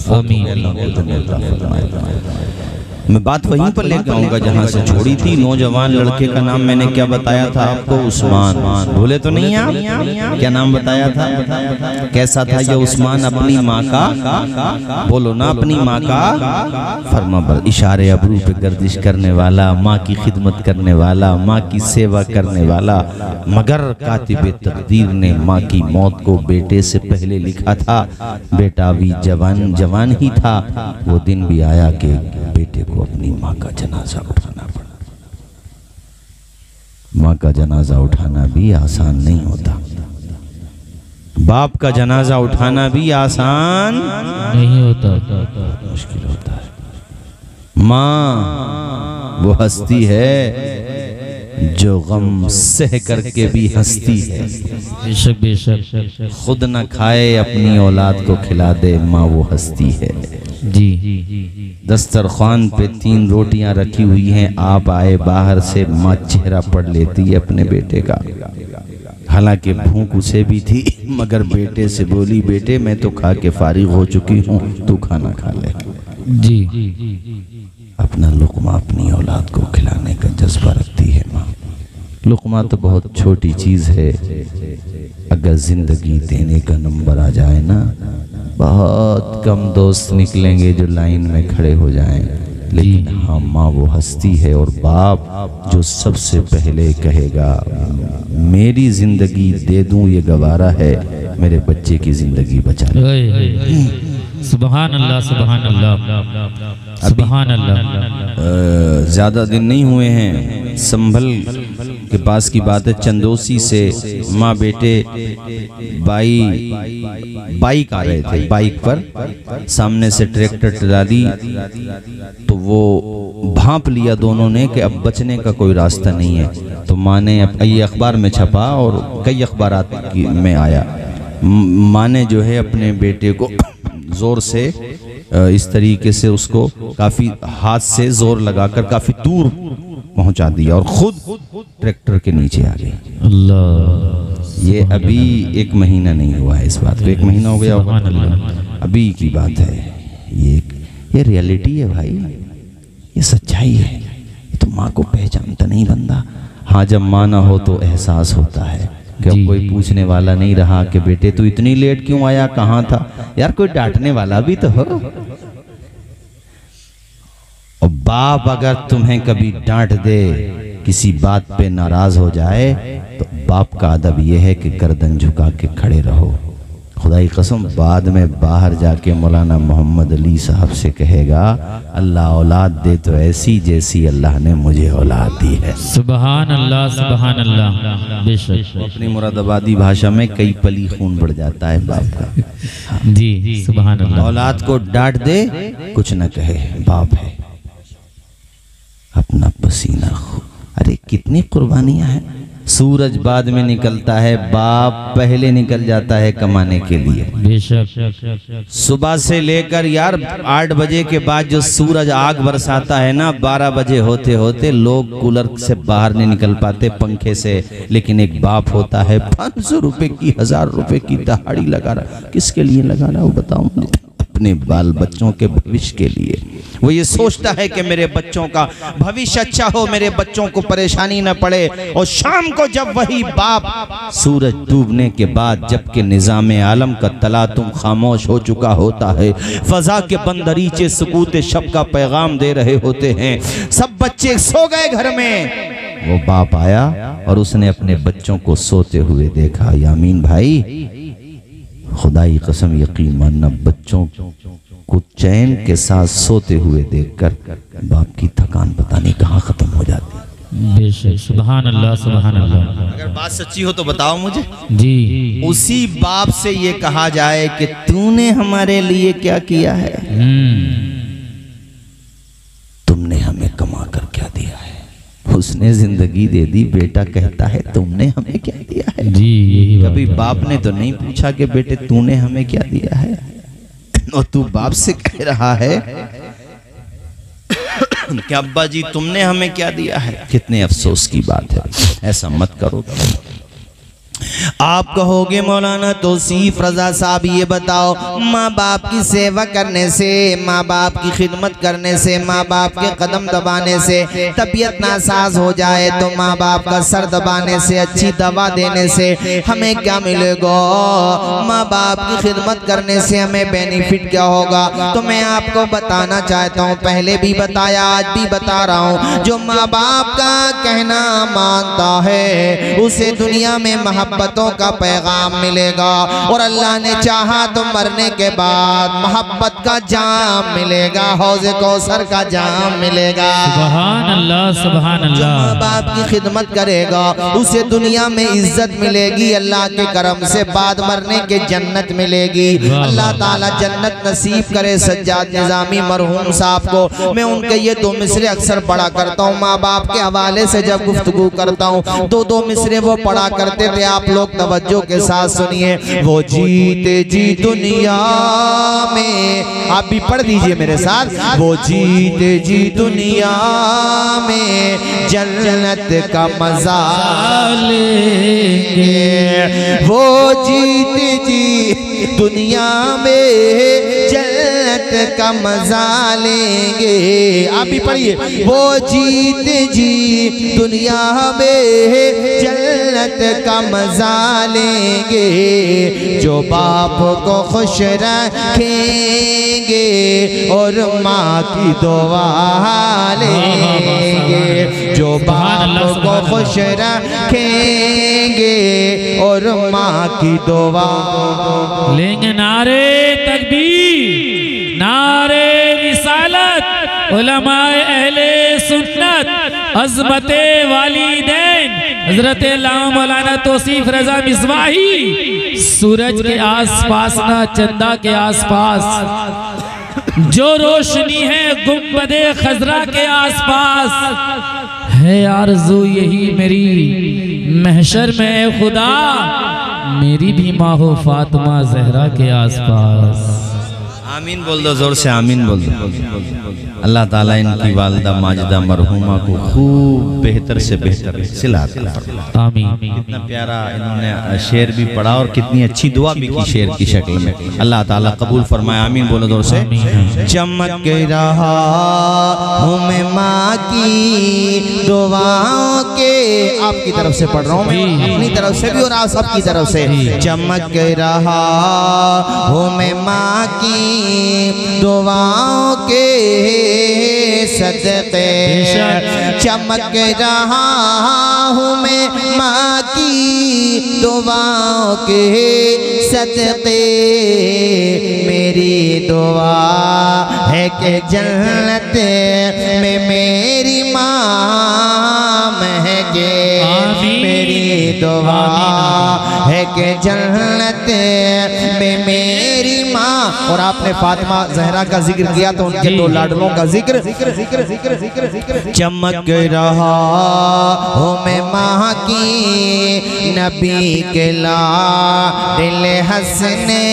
मैं बात वहीं पर लेकर आऊँगा जहाँ से छोड़ी थी। नौजवान लड़के का नाम मैंने क्या बताया था आपको? उस्मान। भूले तो नहीं आप? क्या नाम बताया था? कैसा था ये उस्मान? अपनी माँ का, बोलो ना, अपनी माँ का फरमा बर, इशारे अबरू पे गर्दिश करने वाला, माँ की खिदमत करने वाला, माँ की सेवा करने वाला। मगर कातिबे तकदीर ने माँ की मौत को बेटे से पहले लिखा था। बेटा भी जवान ही था। वो दिन भी आया कि बेटे को अपनी माँ का जनाजा उठाना पड़ा। माँ का जनाजा उठाना भी आसान नहीं होता, बाप का जनाजा उठाना भी आसान नहीं होता, मुश्किल होता है। माँ वो हस्ती है जो गम सह करके भी हंसती है। बेशक बेशक खुद न खाए अपनी औलाद को खिला दे, माँ वो हस्ती है जी। दस्तरखान पे 3 रोटियां रखी हुई हैं, आप आए बाहर से, माँ चेहरा पढ़ लेती है अपने बेटे का। हालांकि भूख उसे भी थी, मगर बेटे से बोली, बेटे मैं तो खा के फारिग हो चुकी हूँ, तू खाना खा ले जी। अपना लुक़मा अपनी औलाद को खिलाने का जज्बा रखती है माँ। लुक़मा तो बहुत छोटी चीज़ है, अगर ज़िंदगी देने का नंबर आ जाए ना, बहुत कम दोस्त निकलेंगे जो लाइन में खड़े हो जाएं। लेकिन हाँ माँ वो हस्ती है और बाप जो सबसे पहले कहेगा मेरी ज़िंदगी दे दूँ ये गवारा है, मेरे बच्चे की ज़िंदगी बचा ले। सुभान अल्लाह सुभान अल्लाह सुभान अल्लाह। ज़्यादा दिन नहीं हुए हैं, संभल के पास की बात है, चंदोसी से माँ बेटे बाइक आ रहे थे, बाइक पर सामने से ट्रैक्टर ट्राली, तो वो भांप लिया दोनों ने कि अब बचने का कोई रास्ता नहीं है। तो माँ ने ये अखबार में छपा और कई अखबारात में आया, माँ ने जो है अपने बेटे को जोर से इस तरीके से उसको काफी हाथ से जोर लगाकर काफी दूर पहुंचा दिया और खुद ट्रैक्टर के नीचे आ गई। अल्लाह, ये अभी 1 महीना नहीं हुआ है, इस बात को 1 महीना हो गया होगा, अभी की बात है। ये रियलिटी है भाई, ये सच्चाई है। ये तो माँ को पहचानता नहीं बंदा। हाँ जब माँ ना हो तो एहसास होता है कि अब कोई पूछने वाला नहीं रहा कि बेटे तू इतनी लेट क्यों आया, कहाँ था। यार कोई डांटने वाला भी तो हो। और बाप अगर तुम्हें कभी डांट दे, किसी बात पे नाराज हो जाए, तो बाप का अदब यह है कि गर्दन झुका के खड़े रहो। खुदा की कसम बाद में बाहर जाके मौलाना मोहम्मद अली साहब से कहेगा अल्लाह औलाद दे तो ऐसी जैसी अल्लाह ने मुझे औलाद दी है। सुभान अल्लाह सुभान अल्लाह। बेशक अपनी मुरादाबादी भाषा में कई पली खून बढ़ जाता है बाप का। जी सुभान अल्लाह। औलाद को डांट दे कुछ न कहे, बाप है, अपना पसीना अरे कितनी कुर्बानियां हैं। सूरज बाद में निकलता है, बाप पहले निकल जाता है कमाने के लिए। बेशक सुबह से लेकर यार 8 बजे के बाद जो सूरज आग बरसाता है ना, 12 बजे होते होते लोग कूलर से बाहर नहीं निकल पाते, पंखे से। लेकिन एक बाप होता है 500 रुपए की 1000 रुपए की दहाड़ी लगा रहा। किसके लिए लगा रहा वो बताऊं? अपने बाल बच्चों के भविष्य के लिए। वो ये सोचता है कि मेरे बच्चों का भविष्य अच्छा हो, मेरे बच्चों को परेशानी न पड़े। और शाम को जब वही बाप सूरज डूबने के बाद, जबकि निज़ाम आलम का तलातुम खामोश हो चुका होता है, फजा के बंदरीचे सुकूत शब का पैगाम दे रहे होते हैं, सब बच्चे सो गए घर में, वो बाप आया और उसने अपने बच्चों को सोते हुए देखा। यामीन भाई खुदाई कसम यकीन मानना, बच्चों को चैन के साथ सोते हुए देखकर बाप की थकान पता नहीं कहाँ खत्म हो जाती है। बेशक सुभान अल्लाह सुभान अल्लाह। अगर बात सच्ची हो तो बताओ मुझे। जी उसी बाप से ये कहा जाए कि तूने हमारे लिए क्या किया है, तुमने हमें कमा कर क्या दिया है। उसने जिंदगी दे दी, बेटा कहता है तुमने हमें क्या दिया है। जी यही कभी बाप ने तो नहीं पूछा कि बेटे तूने हमें क्या दिया है, और तू बाप से कह रहा है कि अब्बा जी तुमने हमें क्या दिया है। कितने अफसोस की बात है। ऐसा मत करो। आप कहोगे मौलाना तौसीफ रजा साहब ये बताओ, माँ बाप की सेवा करने से, माँ बाप की खिदमत करने से, माँ बाप के कदम दबाने से तबीयत नासाज हो जाए तो माँ बाप का सर दबाने से, अच्छी दवा देने से हमें क्या मिलेगा? माँ बाप की खिदमत करने से हमें बेनिफिट क्या होगा? तो मैं आपको बताना चाहता हूँ, पहले भी बताया आज भी बता रहा हूँ, जो माँ बाप का कहना मानता है उसे दुनिया में मोहब्बतों का पैगाम मिलेगा, और अल्लाह ने चाहा तो मरने के बाद मोहब्बत का जाम मिलेगा, हौज़े कौसर का जाम मिलेगा। सुभान अल्लाह सुभान जो अल्लाह। माँ बाप की खिदमत करेगा उसे दुनिया में इज्जत मिलेगी, अल्लाह के करम से बाद मरने के जन्नत मिलेगी। अल्लाह ताला जन्नत नसीब करे सज्जाद निज़ामी मरहूम साहब को। मैं उनके ये 2 मिसरे अक्सर पढ़ा करता हूँ, माँ बाप के हवाले से जब गुफ्तगू करता हूँ 2 मिसरे वो पढ़ा करते थे। आप लोग तवज्जो के साथ सुनिए। वो जीते जी दुनिया में, आप भी पढ़ दीजिए मेरे साथ। वो जीते जी दुनिया में जन्नत का मजा लेंगे, वो जीते जी दुनिया में जन्नत जन्नत का मजा लेंगे। आप भी पढ़िए, वो जीत जी दुनिया में जन्नत का मजा लेंगे, जो बाप को खुश रखेंगे और माँ की दुआ लेंगे, जो बाप को खुश रखेंगे और माँ की दुआ लेंगे। नारे तकबीर, नारे रिसालत, उलमाए अहले सुन्नत, अज़मते वालिदैन हज़रत अल्लामा मौलाना तौसीफ रज़ा मिसबाही। सूरज के आसपास ना चंदा के आसपास जो रोशनी है गुंबदे खजरा के आसपास है, आरज़ू यही मेरी महशर में खुदा, मेरी भी माँ हो फातिमा ज़हरा के आसपास। आमीन बोल दो, जोर से आमीन बोल दो। अल्लाह ताला इनकी वालिदा माजिदा मरहुमा को खूब बेहतर से बेहतर सिला अता फरमाए। आमीन। कितना प्यारा इन्होंने शेर भी पढ़ा और कितनी अच्छी दुआ भी की शेर की शक्ल में। अल्लाह ताला कबूल फरमाए। आमीन बोलो जोर से। चमक रहा हूँ मैं माँ की दुआओं के, आपकी तरफ से पढ़ रहा हूँ मैं, अपनी तरफ से भी और आप सबकी तरफ से। चमक रहा हूँ मैं माँ की दुआओं के सदक़े, चमक रहा हूँ मैं माँ की दुआओं के सदक़े, मेरी दुआ है कि जन्नत में मेरी माँ महके, मेरी दुआ है कि जन्नत में मेरी माँ। और आपने फातिमा ज़हरा का जिक्र किया तो उनके दो लाडलों का जिक्र। चमक रहा हो मैं माँ की नबी के लाडले हंसने,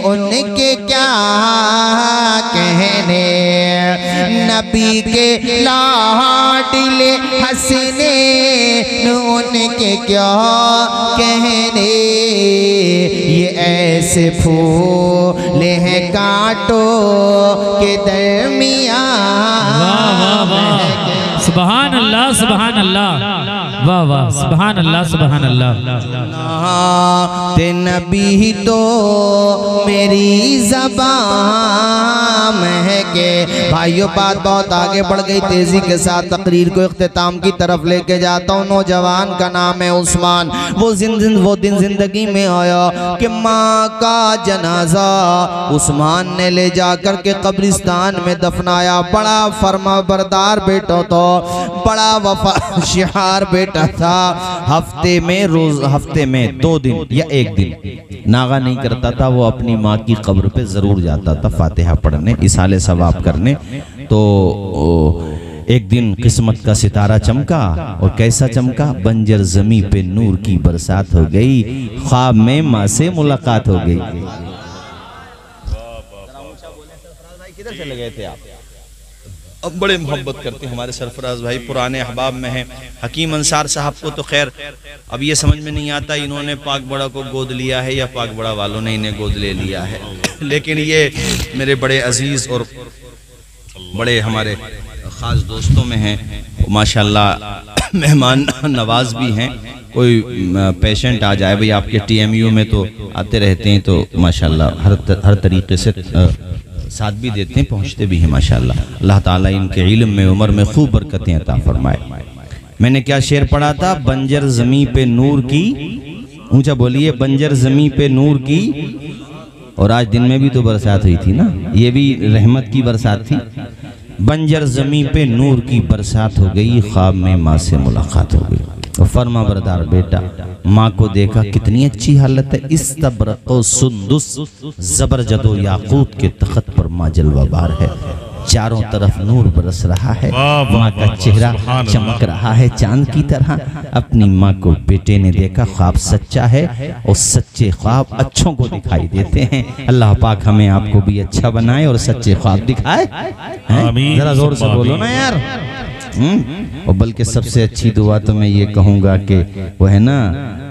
उनके क्या कहने, नबी के लाडले हंसने उनके क्या कहने, ये ऐसे फूल हैं कांटों के दरमियान। सुभान अल्लाह, सुभान अल्लाह, वाह वाह, सुभान अल्लाह, सुभान अल्लाह। ते नबी तो मेरी ज़बान है के। भाइयों बात बहुत आगे बढ़ गई, तेजी के साथ तकरीर को इख्तिताम की तरफ लेके जाता हूँ। नौजवान का नाम है उस्मान। वो दिन जिंदगी में आया कि माँ का जनाजा उस्मान ने ले जाकर के कब्रिस्तान में दफनाया। बड़ा फरमा बरदार बेटा था, बड़ा वफादार बेटा था। हफ्ते में 2 दिन या 1 दिन नागा नहीं करता था, वो अपनी माँ की कब्र पे जरूर जाता था फातिहा पढ़ने, इसाले सवाब करने। तो एक दिन किस्मत का सितारा चमका, और कैसा चमका, बंजर जमी पे नूर की बरसात हो गई, ख्वाब में माँ से मुलाकात हो गई। किधर चले गए थे आप? अब बड़े मोहब्बत करते हैं हमारे सरफराज भाई, पुराने अहबाब में हैं। हकीम अंसार साहब को तो खैर अब ये समझ में नहीं आता इन्होंने पाक बड़ा को गोद लिया है या पाक बड़ा वालों ने इन्हें गोद ले लिया है, लेकिन ये मेरे बड़े अजीज़ और बड़े हमारे ख़ास दोस्तों में हैं। माशाल्लाह मेहमान नवाज भी हैं। कोई पेशेंट आ जाए, भाई आपके TMU में तो आते रहते हैं, तो माशाल्लाह हर तरीके से साथ भी देते हैं, पहुँचते भी हैं माशाल्लाह। अल्लाह ताला इनके इल्म में उम्र में खूब बरकतें अता फरमाए। मैंने क्या शेर पढ़ा था, बंजर ज़मीं पे नूर की, ऊंचा बोलिए, बंजर ज़मीं पे नूर की। और आज दिन में भी तो बरसात हुई थी ना, ये भी रहमत की बरसात थी। बंजर ज़मीं पे नूर की बरसात हो गई, ख्वाब में माँ से मुलाकात हो गई। और फरमा बरदार बेटा माँ को देखा, कितनी अच्छी हालत है, इस्तबरक़ो सुंदुस ज़बरजदो याकूत के तख्त पर माँ जलवाबार है। चारों तरफ नूर बरस रहा है, माँ का चेहरा चमक रहा है चांद की तरह। अपनी माँ को बेटे ने देखा, ख्वाब सच्चा है और सच्चे ख्वाब अच्छों को दिखाई देते हैं। अल्लाह पाक हमें आपको भी अच्छा बनाए और सच्चे ख्वाब दिखाए। जरा जोर से बोलो ना यार। और बल्कि सबसे अच्छी दुआ तो मैं ये कहूँगा कि वो है ना,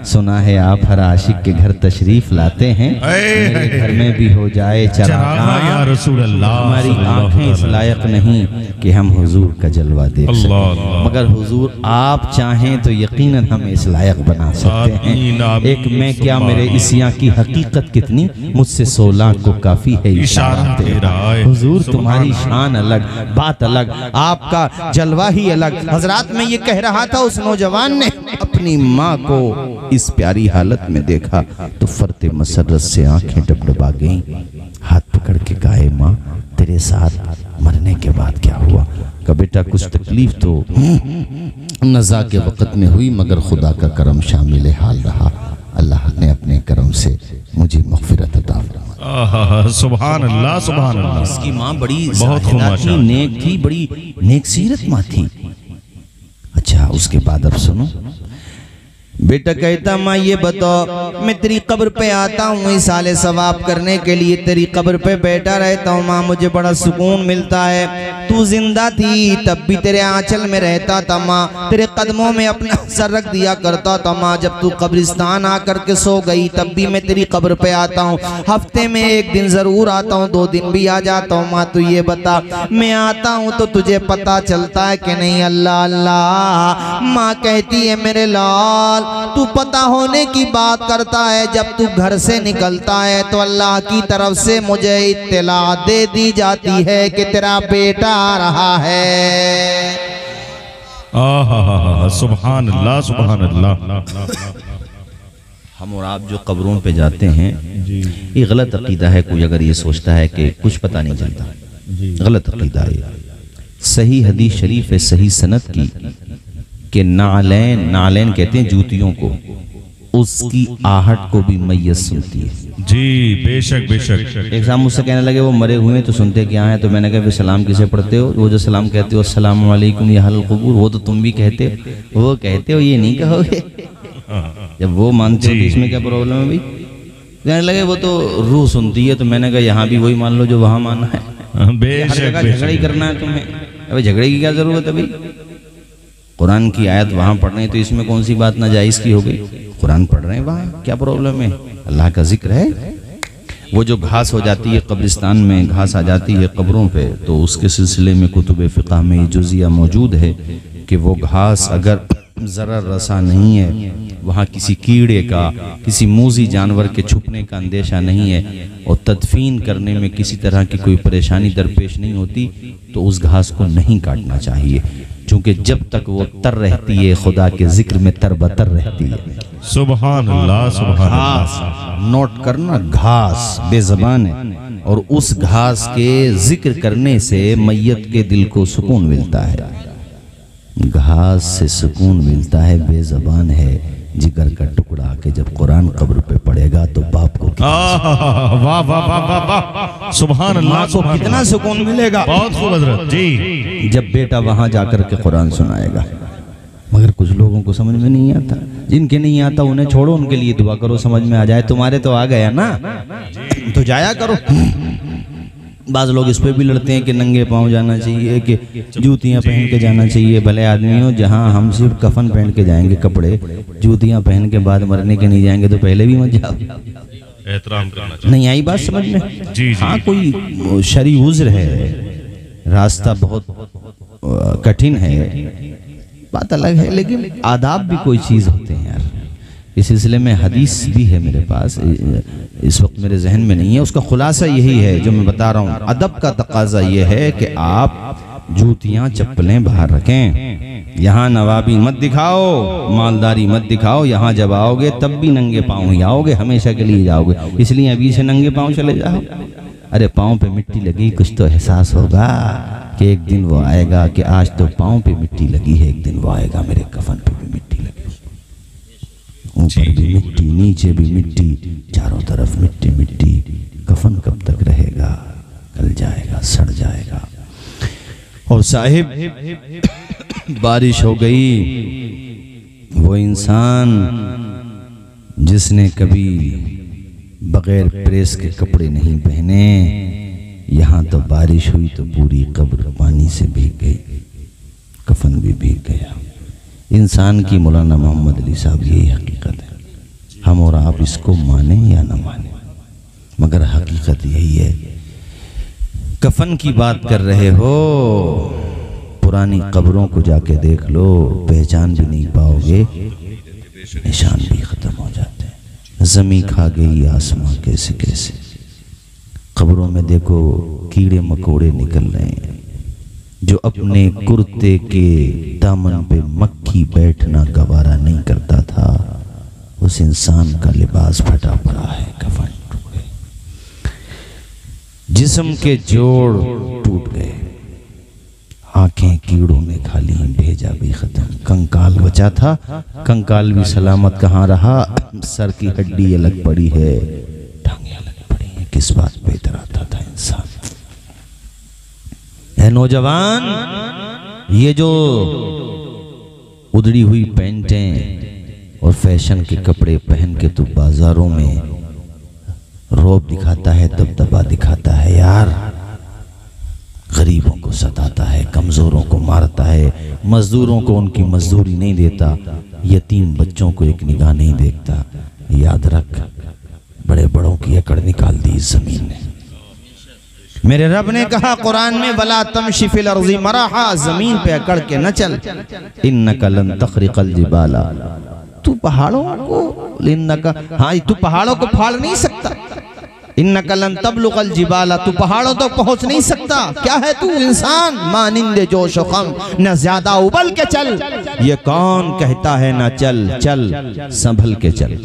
सुना है आप हर आशिक के घर तशरीफ लाते हैं, मेरे घर में भी हो जाए चरागा या रसूल अल्लाह। हमारी आंखें इस लायक नहीं कि हम हुजूर का जलवा देख सकें, मगर हुजूर आप चाहें तो यकीनन हम इस लायक बना सकते हैं। एक मैं क्या मेरे इसिया की हकीकत कितनी, मुझसे 16 को काफी है इशारा तेरा। हुजूर तुम्हारी शान अलग, बात अलग, आपका जलवा ही अलग। हजरात मैं ये कह रहा था, उस नौजवान ने अपनी माँ को इस प्यारी हालत में देखा तो फरते मसरत से आंखें डबडबा गईं, हाथ पकड़ के कहा माँ तेरे साथ मरने के बाद क्या हुआ? का बेटा कुछ तकलीफ तो नज़ा के वक़्त में हुई, मगर खुदा का करम शामिल हाल रहा। अल्लाह ने अपने करम से मुझे मग़फ़िरत अता फरमाई। सुभान अल्लाह, सुभान अल्लाह। इसकी माँ बड़ी बहुत ज़ाहिदा थी, नेक थी, बड़ी नेक सीरत माँ थी। अच्छा उसके बाद अब सुनो, बेटा कहता माँ ये बताओ, मैं तेरी कब्र पे आता हूँ इस साले सवाब करने के लिए, तेरी कब्र पे बैठा रहता हूँ माँ, मुझे बड़ा सुकून मिलता है। तू जिंदा थी तब भी तेरे आंचल में रहता था माँ, तेरे कदमों में अपना सर रख दिया करता था माँ। जब तू कब्रिस्तान आकर के सो गई तब भी मैं तेरी कब्र पे आता हूँ, हफ्ते में 1 दिन जरूर आता हूँ, 2 दिन भी आ जाता हूँ माँ। तू ये बता मैं आता हूँ तो तुझे पता चलता है कि नहीं? अल्लाह अल्लाह। माँ कहती है मेरे लाल तू पता होने की बात करता है, जब तू घर से निकलता है तो अल्लाह की तरफ से मुझे इत्तला दे दी जाती है कि तेरा बेटा आ रहा है। सुभान अल्लाह, सुभान अल्लाह। हम और आप जो कब्रों पे जाते हैं, ये गलत अकीदा है। कोई अगर ये सोचता है कि कुछ पता नहीं चलता, गलत अकीदा है। सही हदीस शरीफ है, सही सनद की, कि नालैन, नालैन कहते हैं जूतियों को, उसकी आहट को भी मैयत सुनती है। जी बेशक बेशक। एक साहब मुझसे कहने लगे वो मरे हुए तो सुनते क्या है? तो मैंने कहा फिर सलाम किसे पढ़ते हो? वो जो सलाम कहते हो अस्सलाम वालेकुम या अहल क़ुबूर, वो तो तुम भी कहते हो, वो कहते हो, ये नहीं कहोगे? जब वो मानते हो तो इसमें क्या प्रॉब्लम है भाई? कहने लगे वो तो रूह सुनती है, तो मैंने कहा यहाँ भी वही मान लो जो वहाँ माना है। बेशक झगड़ा ही करना है तुम्हें, अभी झगड़े की क्या जरूरत है भाई? कुरान की आयत वहाँ पढ़ रहे हैं तो इसमें कौन सी बात नाजायज़ की हो गई? कुरान पढ़ रहे हैं वहाँ, क्या प्रॉब्लम है? अल्लाह का जिक्र है। वो जो घास हो जाती है कब्रिस्तान में, घास आ जाती है कब्रों पे, तो उसके सिलसिले में कुतुब फ़िक़ह में जुज़िया मौजूद है कि वो घास अगर ज़रा रसा नहीं है, वहाँ किसी कीड़े का, किसी मूज़ी जानवर के छुपने का अंदेशा नहीं है, और तदफीन करने में किसी तरह की कोई परेशानी दरपेश नहीं होती, तो उस घास को नहीं काटना चाहिए, क्योंकि जब तक वो तर रहती है खुदा के जिक्र में तरबतर रहती है। सुभान अल्लाह, सुभान घास नोट करना, घास बेज़बान है, और उस घास के जिक्र करने से मैयत के दिल को सुकून मिलता है। घास से सुकून मिलता है, बेज़बान है, जिगर का टुकड़ा के जब कुरान कब्र पे पड़ेगा तो बाप को वाह वाह वाह वाह वाह, सुभान अल्लाह, को कितना सुकून मिलेगा। बहुत खूब हजरत जी। जब बेटा वहां जाकर के कुरान सुनाएगा। मगर कुछ लोगों को समझ में नहीं आता, जिनके नहीं आता उन्हें छोड़ो, उनके लिए दुआ करो समझ में आ जाए। तुम्हारे तो आ गया ना, तो जाया करो। बाज़ लोग इस पे भी लड़ते हैं कि नंगे पाँव जाना चाहिए, कि जूतियाँ पहन के जाना चाहिए। भले आदमी हो, जहाँ हम सिर्फ कफन पहन के जाएंगे, कपड़े, जूतियाँ पहन के बाद मरने के नहीं जाएंगे, तो पहले भी मत जाओ। एहतराम करना चाहिए। नहीं आई बात समझ में? जी। हाँ कोई शरी उज़्र है, रास्ता बहुत कठिन है, बात अलग है, लेकिन आदाब भी कोई चीज़ होते हैं यार। इस सिलसिले में हदीस भी है मेरे पास, इस वक्त मेरे जहन में नहीं है। उसका खुलासा यही है जो मैं बता रहा हूँ। अदब का तकाजा ये है कि आप जूतियाँ चप्पलें बाहर रखें, यहाँ नवाबी मत दिखाओ, मालदारी मत दिखाओ। यहाँ जब आओगे तब भी नंगे पाँव ही आओगे, हमेशा के लिए जाओगे। इसलिए अभी से नंगे पाँव चले जाओ। अरे पाँव पे मिट्टी लगी, कुछ तो एहसास होगा कि एक दिन वो आएगा कि आज तो पाँव पे मिट्टी लगी है, एक दिन वो आएगा मेरे कफन पे भी मिट्टी लगी, ऊपर भी मिट्टी, नीचे भी मिट्टी, चारों तरफ मिट्टी मिट्टी। कफन कब तक रहेगा? गल जाएगा, सड़ जाएगा। और साहिब बारिश हो गई, वो इंसान जिसने कभी बगैर प्रेस के कपड़े नहीं पहने, यहाँ तो बारिश हुई तो पूरी कब्र पानी से भीग गई। कफन भी भीग गया। इंसान की मौलाना मोहम्मद अली साहब यही हकीकत है, हम और आप इसको माने या न माने, मगर हकीकत यही है। कफन की बात कर रहे हो, पुरानी कब्रों को जाके देख लो, पहचान भी नहीं पाओगे, निशान भी खत्म हो जाते हैं। ज़मीं खा गई आसमां कैसे कैसे, कब्रों में देखो कीड़े मकोड़े निकल रहे हैं। जो अपने कुर्ते के दामन पे मक्खी बैठना गवारा नहीं करता था, उस इंसान का लिबास फटा पड़ा है, कफन टूट गए, जिस्म के जोड़ टूट गए, आंखें कीड़ों ने खा ली, भेजा भी खत्म। कंकाल बचा था, कंकाल भी सलामत कहाँ रहा, सर की हड्डी अलग पड़ी है, टांगे अलग पड़ी हैं। किस बात पे इतराता था इंसान। है नौजवान, ये जो उधड़ी हुई पैंटें और फैशन के कपड़े पहन के तू बाजारों में रौब दिखाता है, दबदबा दिखाता है यार, गरीबों को सताता है, कमजोरों को मारता है, मजदूरों को उनकी मजदूरी नहीं देता, यतीम बच्चों को एक निगाह नहीं देखता। याद रख, बड़े बड़ों की अकड़ निकाल दी इस जमीन ने। मेरे रब ने कहा कुरान में, वला तमशी फिल अर्ज़ि मराहा, जमीन पे अकड़ के न चल, इन्नका लन तखरिकल जिबाला, तू पहाड़ों को, इन्नका, हाँ तू पहाड़ों को फाड़ नहीं सकता, इन्नका लन तबलुगल जिबाला, तू पहाड़ों तक पहुंच नहीं सकता। क्या है तू इंसान, मानिंदे जोश व गम, न ज्यादा उबल के चल, ये कौन कहता है ना चल, चल संभल के चल।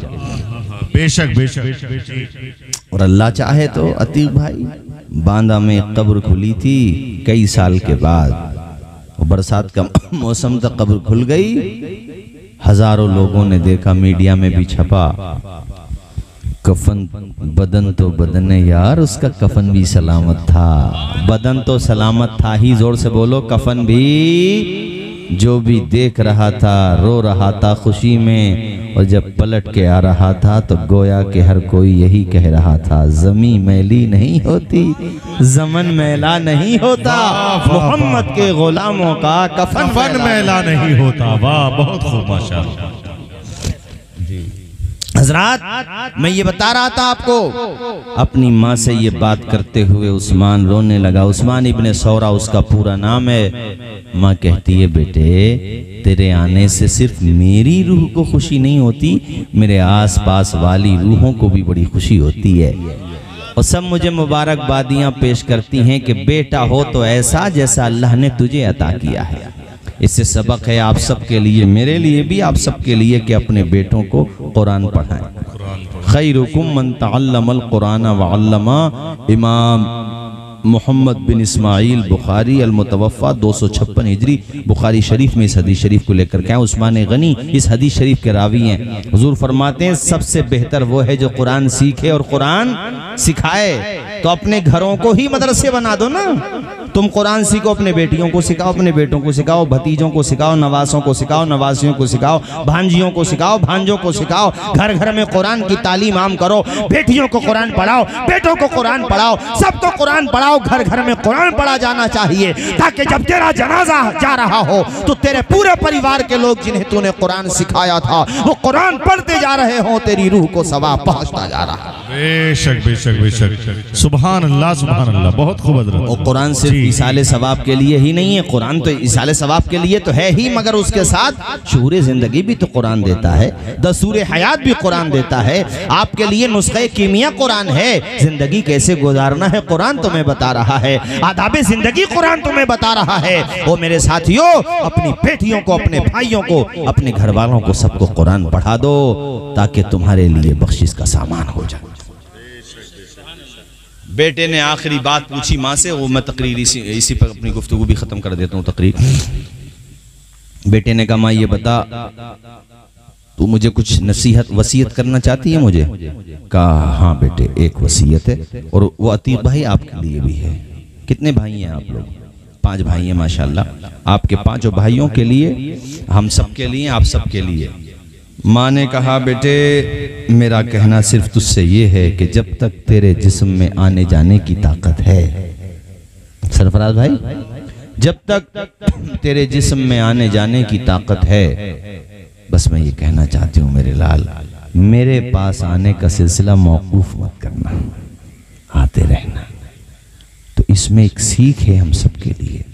बेशक बेशक। और अल्लाह चाहे तो अतीक भाई, बांदा में कब्र खुली थी कई साल के बाद, बरसात का मौसम तक कब्र खुल गई, हजारों लोगों ने देखा, मीडिया में भी छपा, कफन, बदन तो बदन है यार, उसका कफन भी सलामत था, बदन तो सलामत था ही, जोर से बोलो, कफन भी। जो भी देख रहा था रो रहा था खुशी में, और जब पलट के आ रहा था तो गोया के हर कोई यही कह रहा था, जमी मैली नहीं होती, जमन मैला नहीं होता, मोहम्मद के गुलामों का कफन मैला नहीं होता। वाह, बहुत खूब, माशाअल्लाह। हजरात, मैं ये बता रहा था आपको, अपनी माँ से ये बात करते हुए उस्मान रोने लगा। उस्मान इब्ने सौरा उसका पूरा नाम है। माँ कहती है, बेटे तेरे आने से सिर्फ मेरी रूह को खुशी नहीं होती, मेरे आसपास वाली रूहों को भी बड़ी खुशी होती है, और सब मुझे मुबारकबादियाँ पेश करती हैं कि बेटा हो तो ऐसा जैसा अल्लाह ने तुझे अता किया है। इससे सबक है आप सबके लिए, मेरे लिए भी, आप सबके लिए, कि अपने बेटों को कुरान पढ़ाएं। खैरुकुम मन तअल्लमल कुरान व अल्लमा। इमाम मोहम्मद बिन इस्माइल बुखारी अल-मुतवफ़ा 256 हिजरी बुखारी शरीफ में इस हदीस शरीफ को लेकर क्या, उस्मान गनी इस हदीस शरीफ के रावी हैं। हुजूर फरमाते हैं, सबसे बेहतर वो है जो कुरान सीखे और कुरान सिखाए। तो अपने घरों को ही मदरसे बना दो ना, तुम कुरान सीखो, अपने बेटियों को सिखाओ, अपने बेटों को सिखाओ, भतीजों को सिखाओ, नवासों को सिखाओ, नवासियों को सिखाओ, भांजियों को सिखाओ, भांजों को सिखाओ, घर घर में कुरान की तालीम आम करो, बेटियों को कुरान पढ़ाओ, बेटों को कुरान पढ़ाओ, सबको कुरान पढ़ाओ, घर घर में कुरान पढ़ा जाना चाहिए, ताकि जब तेरा जनाजा जा रहा हो तो तेरे पूरे परिवार के लोग जिन्हें तूने कुरान सिखाया था वो कुरान पढ़ते जा रहे हो, तेरी रूह को सवाब पहुंचता जा रहा है। बेशक बेशक बेशक, सुभान अल्लाह सुभान अल्लाह, बहुत खूब हज़रत। और कुरान सिर्फ इसाले सवाब के लिए ही नहीं है, कुरान तो इसाले सवाब के लिए तो है ही, मगर उसके साथ शूरे जिंदगी भी तो कुरान देता है, दस्तूरे हयात भी कुरान देता है, आपके लिए नुस्खे कीमिया कुरान है, जिंदगी कैसे गुजारना है कुरान तुम्हें बता रहा है, आदाबे जिंदगी कुरान तुम्हें बता रहा है। ओ मेरे साथियों, अपनी बेटियों को, अपने भाइयों को, अपने घर वालों को, सबको कुरान पढ़ा दो, ताकि तुम्हारे लिए बख्शिश का सामान हो जाए। बेटे ने आखिरी बात पूछी माँ से, वो मैं तकरीर इसी पर अपनी गुफ्तगू भी ख़त्म कर देता हूँ तकरीर। बेटे ने कहा, माँ ये बता, तू मुझे कुछ नसीहत वसीयत करना चाहती है मुझे? कहा हाँ बेटे, एक वसीयत है, और वो अतीक भाई आपके लिए भी है। कितने भाई हैं आप लोग? 5 भाई हैं माशाल्लाह। आपके 5 भाइयों के लिए, हम सब के लिए, आप सब के लिए। माँ ने कहा, बेटे मेरा कहना सिर्फ तुझसे ये है कि जब तक तेरे जिस्म में आने जाने की ताकत है, सरफराज भाई, जब तक तेरे जिस्म में आने जाने की ताकत है, बस मैं ये कहना चाहती हूँ मेरे लाल, मेरे पास आने का सिलसिला मौकूफ मत करना, आते रहना। तो इसमें एक सीख है हम सबके लिए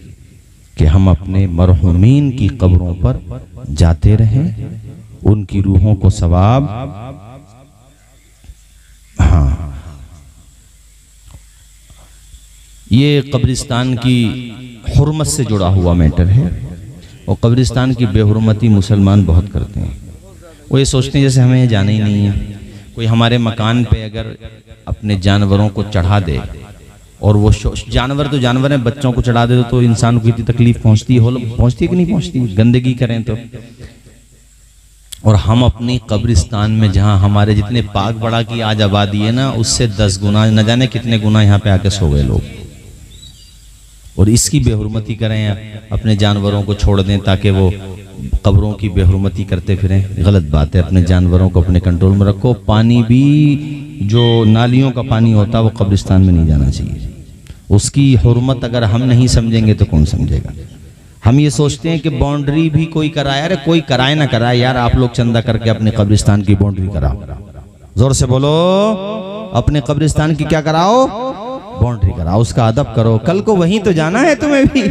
कि हम अपने मरहूमीन की कब्रों पर जाते रहें, उनकी रूहों को सवाब। हाँ, ये कब्रिस्तान की हुर्मत से जुड़ा हुआ मैटर है और कब्रिस्तान की बेहुरमती मुसलमान बहुत करते हैं। वो ये सोचते हैं जैसे हमें ये जाना ही नहीं है। कोई हमारे मकान पे अगर अपने जानवरों को चढ़ा दे, और वो जानवर तो जानवर हैं, बच्चों को चढ़ा दे तो इंसान को इतनी तकलीफ पहुंचती है कि नहीं पहुंचती, गंदगी करें तो। और हम अपनी कब्रिस्तान में जहां हमारे जितने पाक बड़ा की आज आबादी है ना, उससे 10 गुना न जाने कितने गुना यहाँ पे आके सो गए लोग, और इसकी बेहुरमती करें, अपने जानवरों को छोड़ दें ताकि वो कब्रों की बेहुरमती करते फिरें। गलत बात है। अपने जानवरों को अपने कंट्रोल में रखो। पानी भी जो नालियों का पानी होता है वो कब्रिस्तान में नहीं जाना चाहिए। उसकी हुर्मत अगर हम नहीं समझेंगे तो कौन समझेगा। हम ये सोचते हैं कि बाउंड्री भी कोई कराए, अरे कोई कराए ना कराए यार, आप लोग चंदा करके अपने कब्रिस्तान की बाउंड्री कराओ। जोर से बोलो, अपने कब्रिस्तान की क्या कराओ, बाउंड्री कराओ, उसका अदब करो। कल को वहीं तो जाना है तुम्हें भी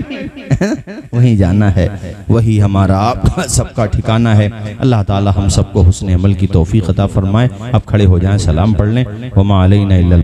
वहीं जाना है, वही हमारा आपका सबका ठिकाना है। अल्लाह ताला हम सबको हुस्न अमल की तौफीक अता फरमाए। अब खड़े हो जाएं, सलाम पढ़ लें। वमा अलैना इल्लल